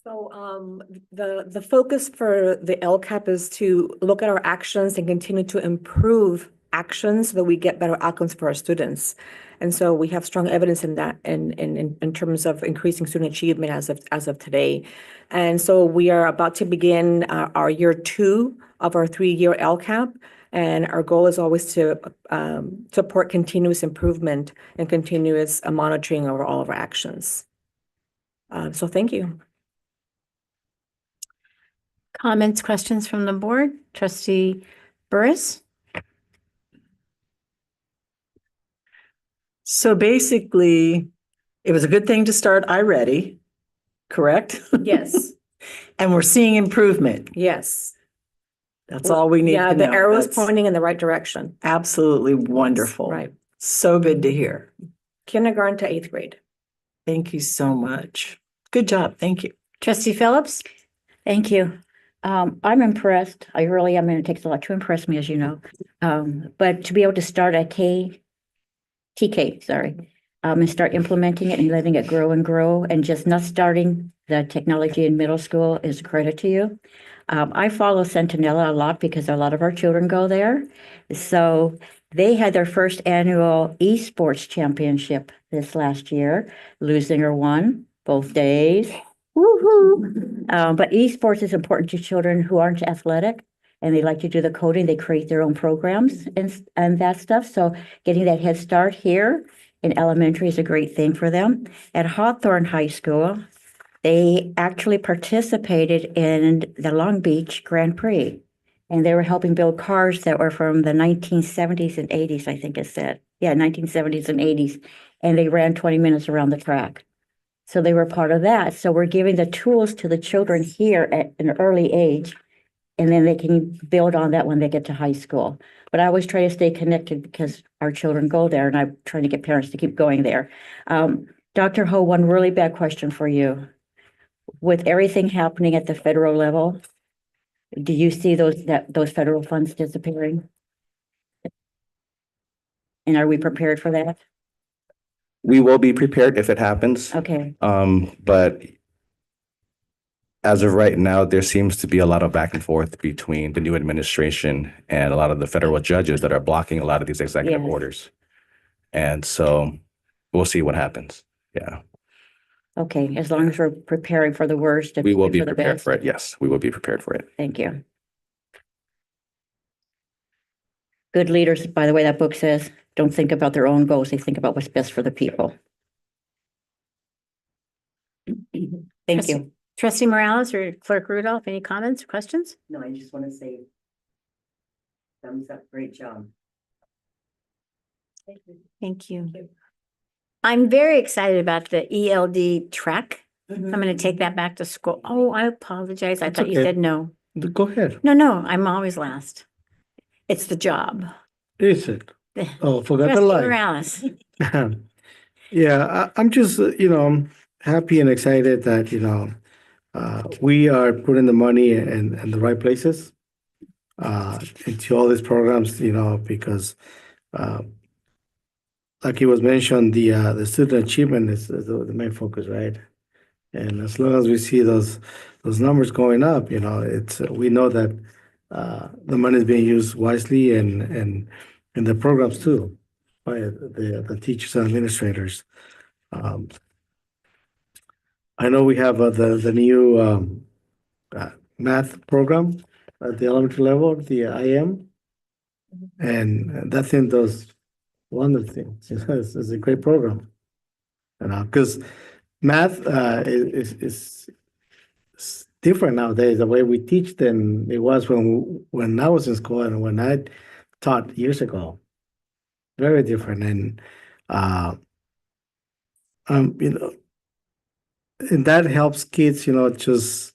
So the focus for the LCAP is to look at our actions and continue to improve actions so that we get better outcomes for our students. And so we have strong evidence in that in terms of increasing student achievement as of today. And so we are about to begin our year 2 of our 3-year LCAP. And our goal is always to support continuous improvement and continuous monitoring over all of our actions. So thank you. Comments, questions from the board? Trustee Burris? So basically, it was a good thing to start iReady, correct? Yes. And we're seeing improvement. Yes. That's all we need Yeah, to know. the arrow is That's pointing in the right direction. absolutely wonderful. Right. So good to hear. Kindergarten to 8th grade. Thank you so much. Good job. Thank you. Trustee Phillips? Thank you. I'm impressed. I really am, and it takes a lot to impress me, as you know. But to be able to start a TK, and start implementing it and letting it grow and just not starting the technology in middle school is a credit to you. I follow Centinela a lot because a lot of our children go there. So they had their first annual esports championship this last year. Lusinger won both days. Woohoo! But esports is important to children who aren't athletic and they like to do the coding. They create their own programs and that stuff. So getting that head start here in elementary is a great thing for them. At Hawthorne High School, they actually participated in the Long Beach Grand Prix. And they were helping build cars that were from the 1970s and 80s, I think it said. Yeah, 1970s and 80s. And they ran 20 minutes around the track. So they were part of that. So we're giving the tools to the children here at an early age And then they can build on that when they get to high school. But I always try to stay connected because our children go there and I'm trying to get parents to keep going there. Dr. Ho, one really bad question for you. With everything happening at the federal level, do you see those federal funds disappearing? And are we prepared for that? We will be prepared if it happens. Okay, But as of right now, there seems to be a lot of back and forth between the new administration and a lot of the federal judges that are blocking a lot of these executive Yes. orders. And so we'll see what happens. Yeah, okay, as long as we're preparing for the worst. and we will be for the prepared best. for it. Yes, we will be prepared for it. Thank you. Good leaders, by the way, that book says, don't think about their own goals, they think about what's best for the people. Thank you. Trustee Morales or Clerk Rudolph, any comments or questions? No, I just want to say thumbs up, great job. Thank you. I'm very excited about the ELD track. Mm-hmm. I'm going to take that back to school. Oh, I apologize. I It's thought you okay. said no. Go ahead. No, I'm always last. It's the job. Is it? Oh, forgot the Trustee line. Morales. Yeah, I'm just, happy and excited that, we are putting the money in the right places into all these programs, because like it was mentioned, the student achievement is the main focus, right? And as long as we see those numbers going up, we know that the money is being used wisely and the programs too by the teachers and administrators. I know we have the new math program at the elementary level, the IM, and that thing does wonderful things. It's a great program, because math is different nowadays. The way we teach than it was when I was in school and when I taught years ago. Very different, and and that helps kids, just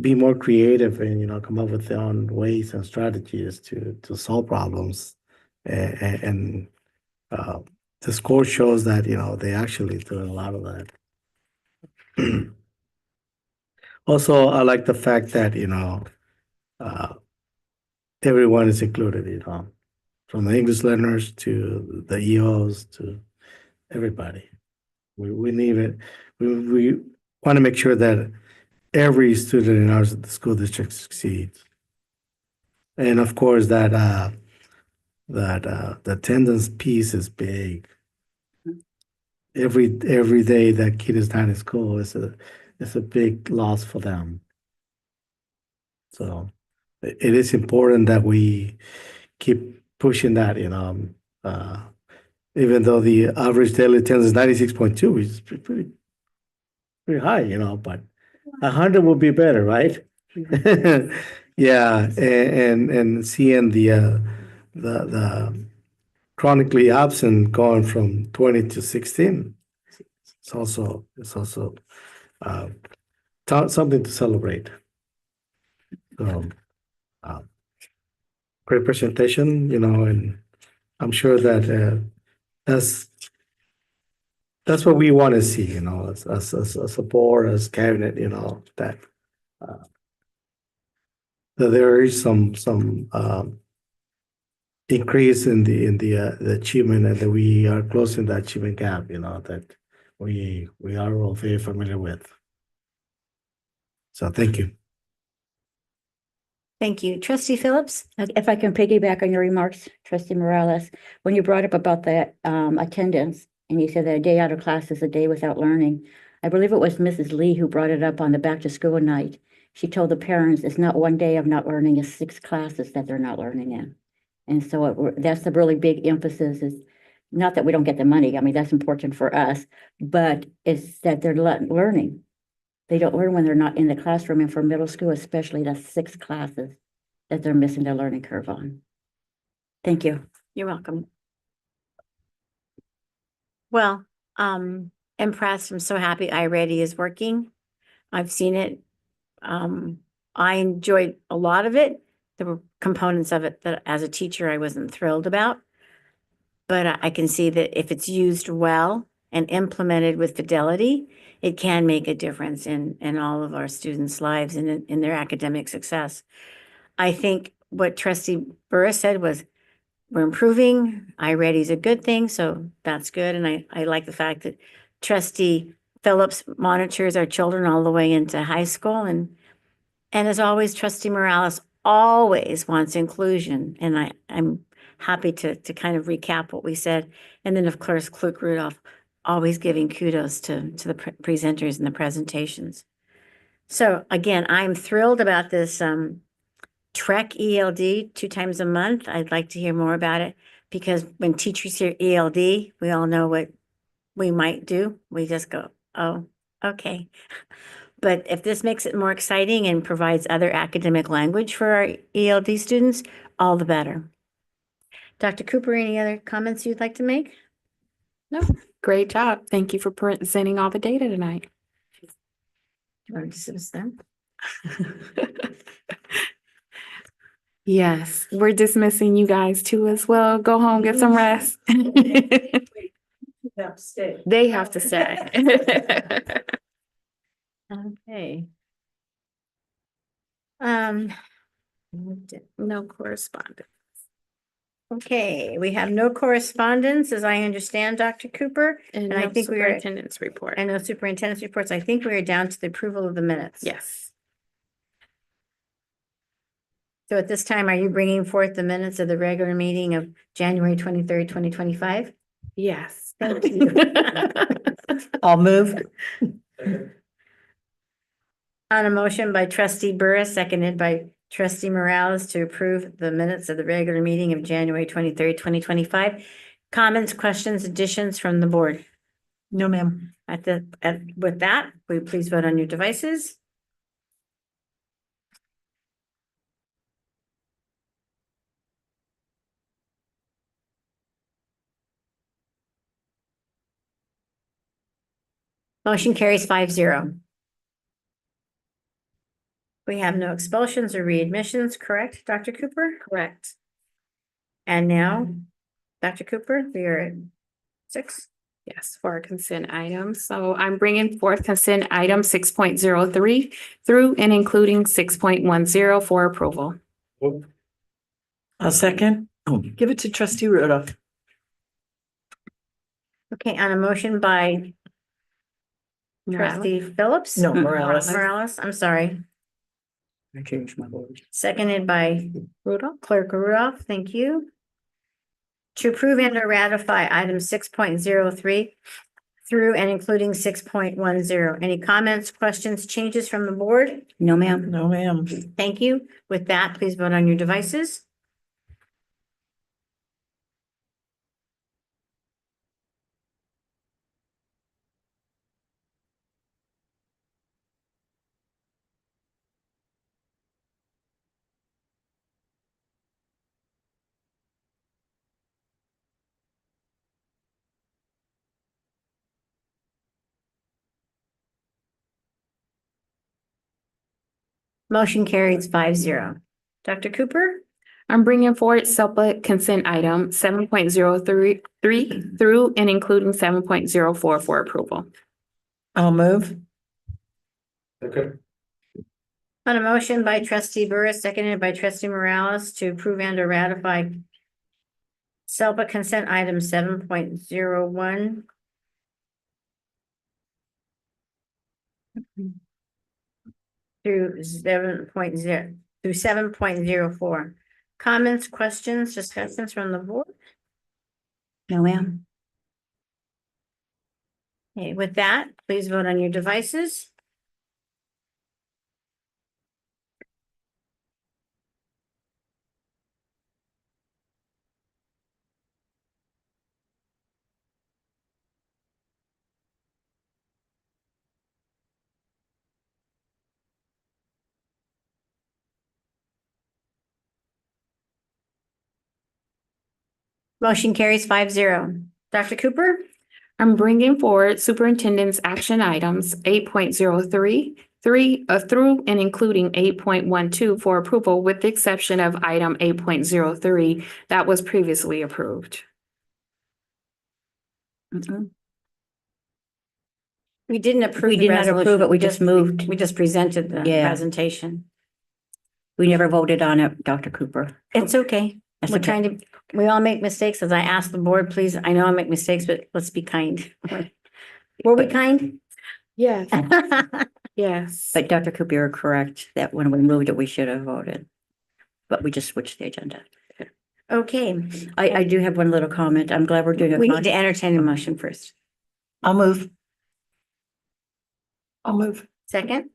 be more creative and come up with their own ways and strategies to solve problems, and the score shows that they actually do a lot of that. Also, I like the fact that everyone is included, from the English learners to the EOs to everybody. We need it. We want to make sure that every student in our school district succeeds. And of course, that the attendance piece is big. Every day that kid is not in school is a big loss for them. So it is important that we keep pushing that, even though the average daily attendance is 96.2, which is pretty high, but 100 would be better, right? Yeah, and seeing the chronically absent going from 20 to 16, it's also something to celebrate. So, great presentation, and I'm sure that that's what we want to see, as a board, as cabinet, that there is some increase in the achievement, and that we are closing the achievement gap, that we are all very familiar with. So thank you. Thank you. Trustee Phillips? If I can piggyback on your remarks, Trustee Morales, when you brought up about the attendance, and you said that a day out of class is a day without learning. I believe it was Mrs. Lee who brought it up on the back to school night. She told the parents it's not one day of not learning, it's 6 classes that they're not learning in. And so that's the really big emphasis, is not that we don't get the money. I mean, that's important for us, but it's that they're learning. They don't learn when they're not in the classroom, and for middle school especially, that's 6 classes that they're missing their learning curve on. Thank you. You're welcome. Well, impressed. I'm so happy iReady is working. I've seen it I enjoyed a lot of it. There were components of it that as a teacher, I wasn't thrilled about. But I can see that if it's used well and implemented with fidelity, it can make a difference in all of our students' lives and in their academic success. I think what Trustee Burris said was, we're improving. iReady is a good thing, so that's good. And I like the fact that Trustee Phillips monitors our children all the way into high school. And as always, Trustee Morales always wants inclusion. And I'm happy to kind of recap what we said. And then, of course, Clerk Rudolph always giving kudos to the presenters and the presentations. So again, I'm thrilled about this Trek ELD 2 times a month. I'd like to hear more about it because when teachers hear ELD, we all know what we might do. We just go, oh, okay. But if this makes it more exciting and provides other academic language for our ELD students, all the better. Dr. Cooper, any other comments you'd like to make? No, great job. Thank you for presenting all the data tonight. Do you want to dismiss them? Yes, we're dismissing you guys too as well. Go home, get some rest. They have to stay. Okay. No correspondence. Okay, we have no correspondence, as I understand, Dr. Cooper. And I no think we are, superintendent's report. and no superintendent's reports. I think we are down to the approval of the minutes. Yes. So at this time, are you bringing forth the minutes of the regular meeting of January 23rd, 2025? Yes. Thank you. I'll move. On a motion by Trustee Burris, seconded by Trustee Morales to approve the minutes of the regular meeting of January 23rd, 2025. Comments, questions, additions from the board? No, ma'am. With that, will you please vote on your devices? Motion carries 5-0. We have no expulsions or readmissions, correct, Dr. Cooper? Correct. And now, Dr. Cooper, we are at 6. Yes, for our consent items. So I'm bringing forth consent item 6.03 through and including 6.10 for approval. I'll second. Oh, give it to Trustee Rudolph. Okay, on a motion by Trustee Phillips? No, Morales. Morales, I'm sorry. I changed my vote. Seconded by Rudolph. Clerk Rudolph, thank you. To approve and to ratify item 6.03 through and including 6.10. Any comments, questions, changes from the board? No, ma'am. No, ma'am. Thank you. With that, please vote on your devices. Motion carries 5-0. Dr. Cooper? I'm bringing forward SELPA consent item 7.033 through and including 7.04 for approval. I'll move. Okay. On a motion by Trustee Burris, seconded by Trustee Morales to approve and to ratify SELPA consent item 7.01. Through 7.04. Comments, questions, discussions from the board? No, ma'am. Okay, with that, please vote on your devices. Motion carries 5-0. Dr. Cooper? I'm bringing forward superintendent's action items 8.03 through and including 8.12 for approval, with the exception of item 8.03 that was previously approved. We didn't approve We the did not approve resolution. it, we just moved. We just presented the Yeah. presentation. We never voted on it, Dr. Cooper. It's okay. That's We're okay. trying to, we all make mistakes. As I asked the board, please, I know I make mistakes, but let's be kind. Were we kind? Yes. Yes. But Dr. Cooper, you're correct that when we moved it, we should have voted. But we just switched the agenda. Okay, I do have one little comment. I'm glad we're doing it. we need to entertain a motion first. I'll move. I'll move. Second?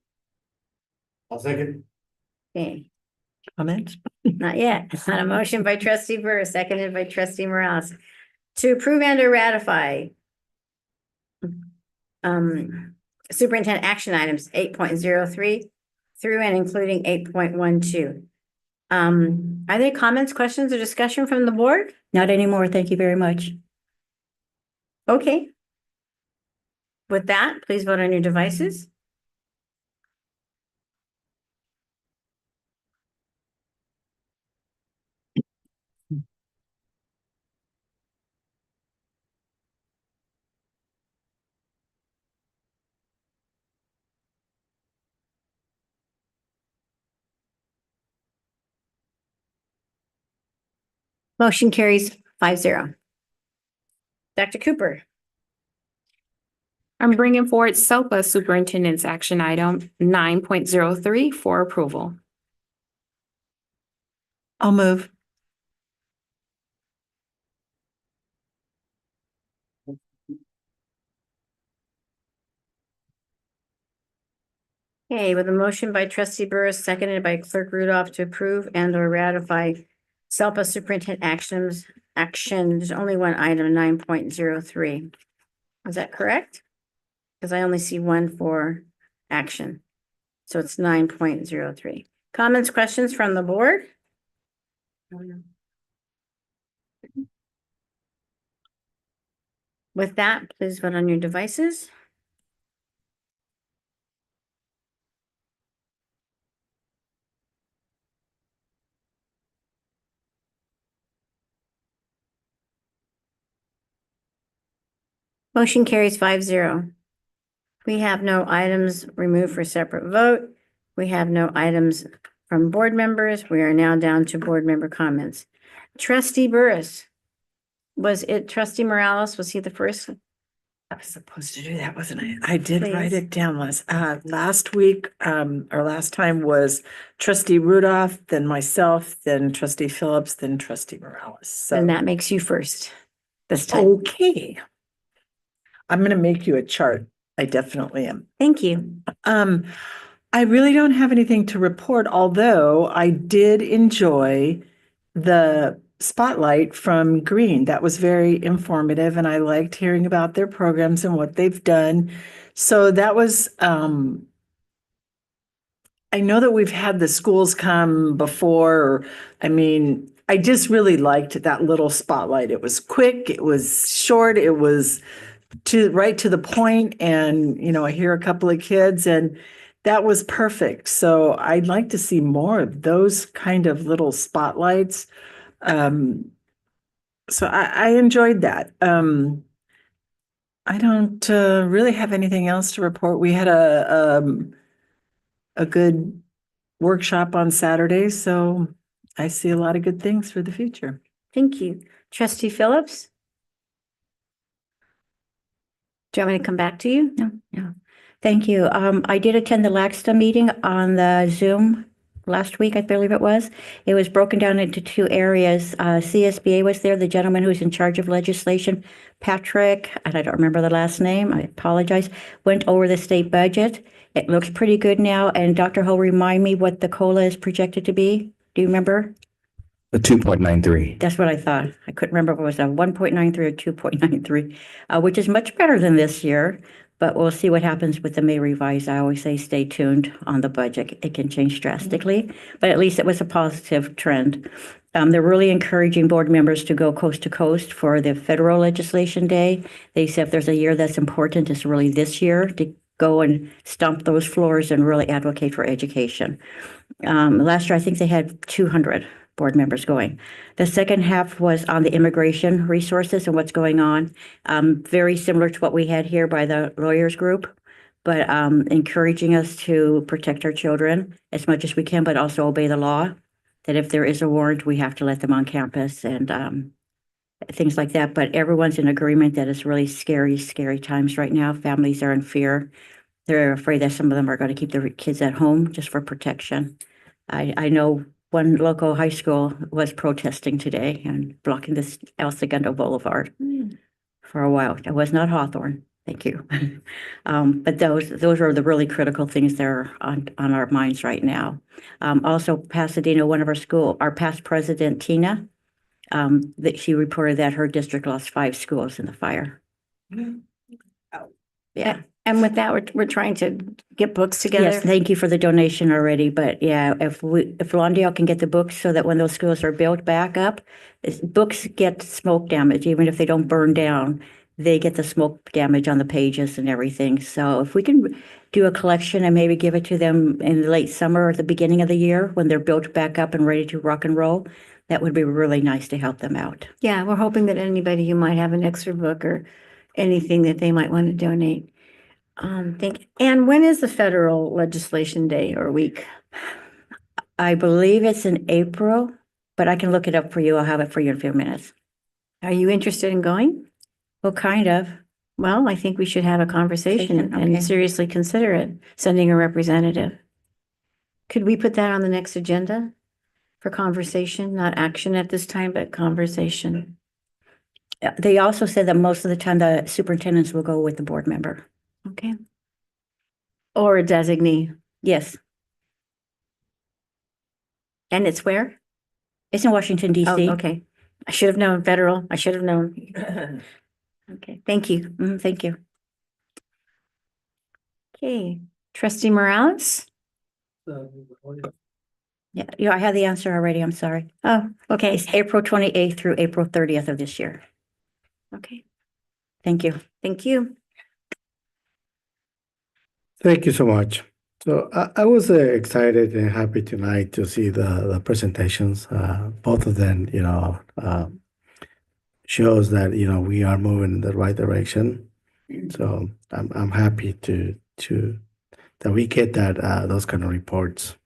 I'll second. Okay, Comment? not yet. On a motion by trustee Burr, seconded by trustee Morales to approve and or ratify superintendent action items 8.03 through and including 8.12. Are there comments, questions, or discussion from the board? Not anymore. Thank you very much. Okay. With that, please vote on your devices. Motion carries 5-0. Dr. Cooper. I'm bringing forward SELPA Superintendent's Action Item 9.03 for approval. I'll move. Okay, with a motion by trustee Burris, seconded by clerk Rudolph to approve and or ratify SELPA superintendent action, there's only one item, 9.03. Is that correct? Because I only see one for action. So it's 9.03. Comments, questions from the board? With that, please vote on your devices. Motion carries 5-0. We have no items removed for separate vote. We have no items from board members. We are now down to board member comments. Trustee Burris, was it trustee Morales? Was he the first? I was supposed to do that, wasn't I? I did write Please. it down last week, or last time was trustee Rudolph, then myself, then trustee Phillips, then trustee Morales. So, And that makes you first this time. okay. I'm gonna make you a chart. I definitely am. Thank you. I really don't have anything to report, although I did enjoy the spotlight from Green. That was very informative, and I liked hearing about their programs and what they've done. So that was, I know that we've had the schools come before. I just really liked that little spotlight. It was quick, it was short, it was right to the point, and I hear a couple of kids, and that was perfect. So I'd like to see more of those kind of little spotlights. So I enjoyed that. I don't really have anything else to report. We had a good workshop on Saturday, so I see a lot of good things for the future. Thank you. Trustee Phillips? Do you want me to come back to you? No. Thank you. I did attend the LACSTA meeting on the Zoom last week, I believe it was. It was broken down into two areas. CSBA was there, the gentleman who's in charge of legislation, Patrick, and I don't remember the last name, I apologize, went over the state budget. It looks pretty good now. And Dr. Ho, remind me what the COLA is projected to be. Do you remember? The 2.93. That's what I thought. I couldn't remember if it was a 1.93 or 2.93, which is much better than this year. But we'll see what happens with the May revise. I always say stay tuned on the budget. It can change drastically, but at least it was a positive trend. They're really encouraging board members to go coast to coast for the federal legislation day. They said if there's a year that's important, it's really this year to go and stomp those floors and really advocate for education. Last year, I think they had 200 board members going. The second half was on the immigration resources and what's going on. Very similar to what we had here by the lawyers group, but encouraging us to protect our children as much as we can, but also obey the law. That if there is a warrant, we have to let them on campus and things like that. But everyone's in agreement that it's really scary, scary times right now. Families are in fear. They're afraid that some of them are going to keep their kids at home just for protection. I know one local high school was protesting today and blocking this El Segundo Boulevard for a while. It was not Hawthorne. Thank you. But those are the really critical things that are on our minds right now. Also Pasadena, one of our past president, Tina, that she reported that her district lost 5 schools in the fire. Yeah. And with that, we're trying to get books together. Yes, thank you for the donation already, but yeah, if Lawndale can get the books so that when those schools are built back up, books get smoke damage, even if they don't burn down, they get the smoke damage on the pages and everything. So if we can do a collection and maybe give it to them in the late summer or the beginning of the year when they're built back up and ready to rock and roll, that would be really nice to help them out. Yeah, we're hoping that anybody who might have an extra book or anything that they might want to donate. And when is the federal legislation day or week? I believe it's in April, but I can look it up for you. I'll have it for you in a few minutes. Are you interested in going? Well, kind of. Well, I think we should have a conversation Okay. and seriously consider it, sending a representative. Could we put that on the next agenda for conversation, not action at this time, but conversation? They also said that most of the time the superintendents will go with the board member. Okay. Or a designee. Yes, And it's where? it's in Washington Oh, DC. okay. I should have known federal. I should have known. Okay, thank you. Thank you. Okay, trustee Morales? Yeah, I have the answer already. I'm sorry. Oh, okay, It's April 28th through April 30th of this year. okay, Thank you. thank you. Thank you so much. So I was excited and happy tonight to see the presentations. Both of them, shows that, we are moving in the right direction. So I'm happy to that we get those kind of reports.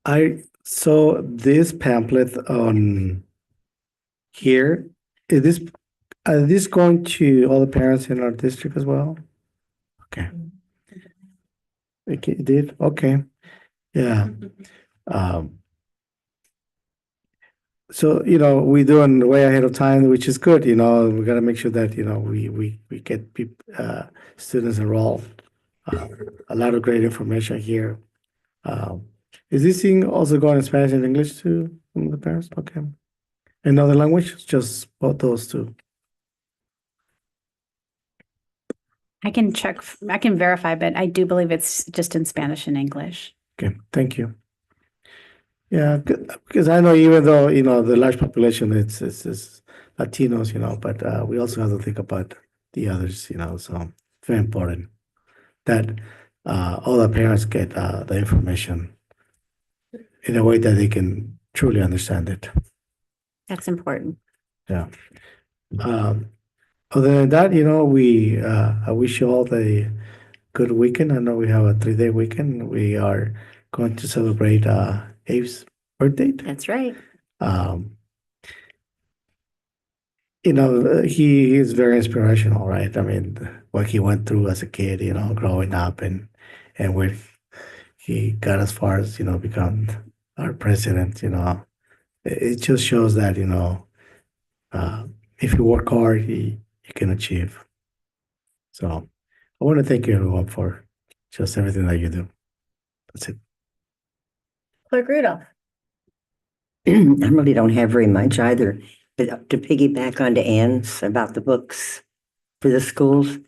I saw this pamphlet on here. Are this going to all the parents in our district as well? Okay. Okay, it did? Okay. Yeah. So, we're doing way ahead of time, which is good, we gotta make sure that, we get students enrolled. A lot of great information here. Is this thing also going in Spanish and English too, from the parents? Okay. Another language, just both those two? I can check, I can verify, but I do believe it's just in Spanish and English. Okay, thank you. Yeah, because I know even though, the large population, it's Latinos, but we also have to think about the others, so it's very important that all the parents get the information in a way that they can truly understand it. That's important. Yeah. Other than that, I wish you all a good weekend. I know we have a 3-day weekend. We are going to celebrate Abe's birthday. That's right. He is very inspirational, right? I mean, what he went through as a kid, growing up and where he got as far as, become our president, it just shows that, if you work hard, you can achieve. So I want to thank you everyone for just everything that you do. That's it. Clerk Rudolph. I really don't have very much either, but to piggyback onto Ann's about the books for the schools,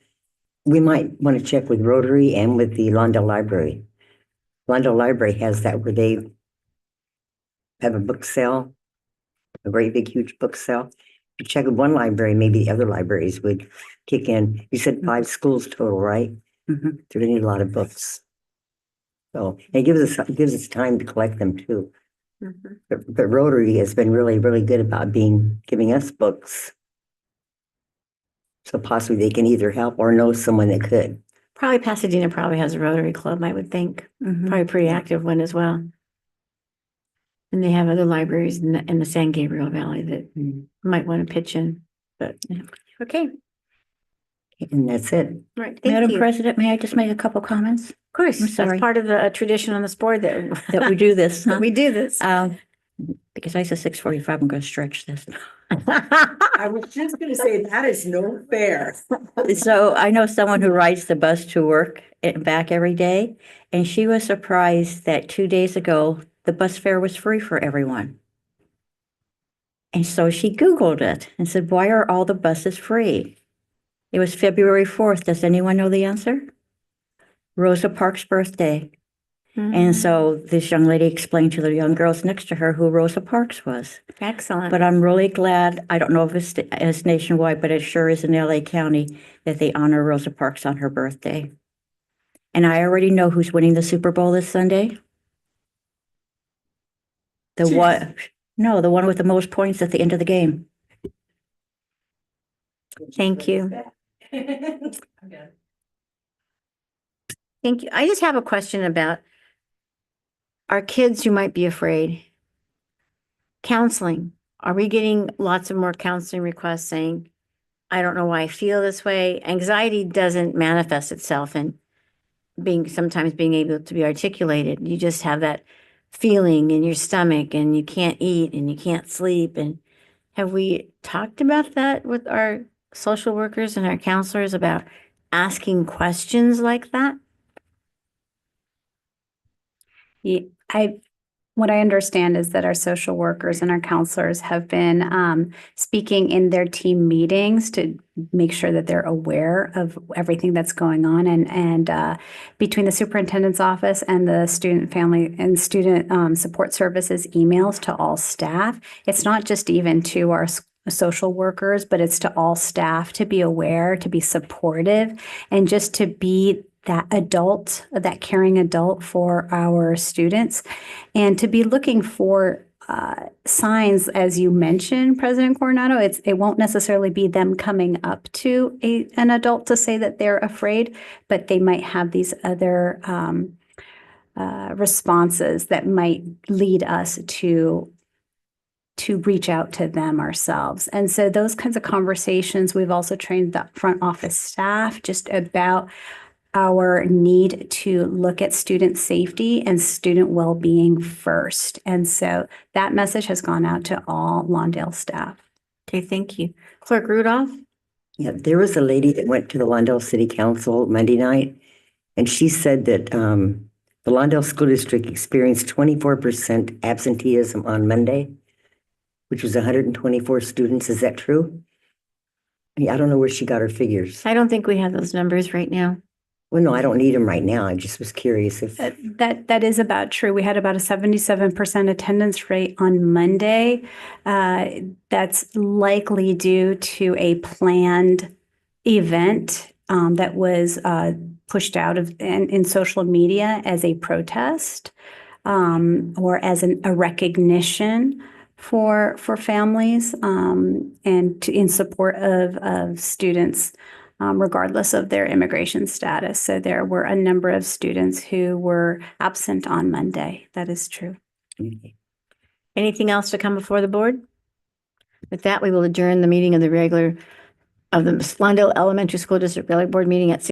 we might want to check with Rotary and with the Lawndale Library. Lawndale Library has that where they have a book sale, a great big huge book sale. to check with one library, maybe the other libraries would kick in. You said 5 schools total, right? Mhm. So they need a lot of books. So it gives us time to collect them too. But Rotary has been really, really good about giving us books. So possibly they can either help or know someone that could. Probably Pasadena probably has a Rotary Club, I would think. Probably a pretty active one as well. And they have other libraries in the San Gabriel Valley that might want to pitch in, but, okay, And that's it. all right, thank Madam you. Of President, may I just make a couple comments? course, I'm that's sorry. part of the tradition on this board that. That we do this, that huh? we do this. Because I said 6:45, I'm gonna stretch this. I was just gonna say, that is no fair. So I know someone who rides the bus to work and back every day, and she was surprised that 2 days ago, the bus fare was free for everyone. And so she Googled it and said, why are all the buses free? It was February 4th. Does anyone know the answer? Rosa Parks' birthday. And so this young lady explained to the young girls next to her who Rosa Parks was. Excellent. But I'm really glad, I don't know if it's nationwide, but it sure is in LA County, that they honor Rosa Parks on her birthday. And I already know who's winning the Super Bowl this Sunday. The one with the most points at the end of the game. Thank you. Thank you. I just have a question about our kids who might be afraid. Counseling. Are we getting lots of more counseling requests saying, I don't know why I feel this way? Anxiety doesn't manifest itself in sometimes being able to be articulated. You just have that feeling in your stomach and you can't eat and you can't sleep. And have we talked about that with our social workers and our counselors about asking questions like that? What I understand is that our social workers and our counselors have been speaking in their team meetings to make sure that they're aware of everything that's going on. And between the superintendent's office and the student family and student support services emails to all staff, it's not just even to our social workers, but it's to all staff to be aware, to be supportive, and just to be that adult, that caring adult for our students, and to be looking for signs, as you mentioned, President Coronado. It won't necessarily be them coming up to an adult to say that they're afraid, but they might have these other responses that might lead us to reach out to them ourselves. And so those kinds of conversations, we've also trained the front office staff just about our need to look at student safety and student well-being first. And so that message has gone out to all Lawndale staff. Okay, thank you. Clerk Rudolph? Yeah, there was a lady that went to the Lawndale City Council Monday night, and she said that the Lawndale School District experienced 24% absenteeism on Monday, which was 124 students. Is that true? I don't know where she got her figures. I don't think we have those numbers right now. Well, no, I don't need them right now. I just was curious if. That is about true. We had about a 77% attendance rate on Monday. That's likely due to a planned event that was pushed out in social media as a protest or as a recognition for families and in support of students. Regardless of their immigration status. So there were a number of students who were absent on Monday. That is true. Anything else to come before the board? With that, we will adjourn the meeting of the Lawndale Elementary School District Regular Board meeting at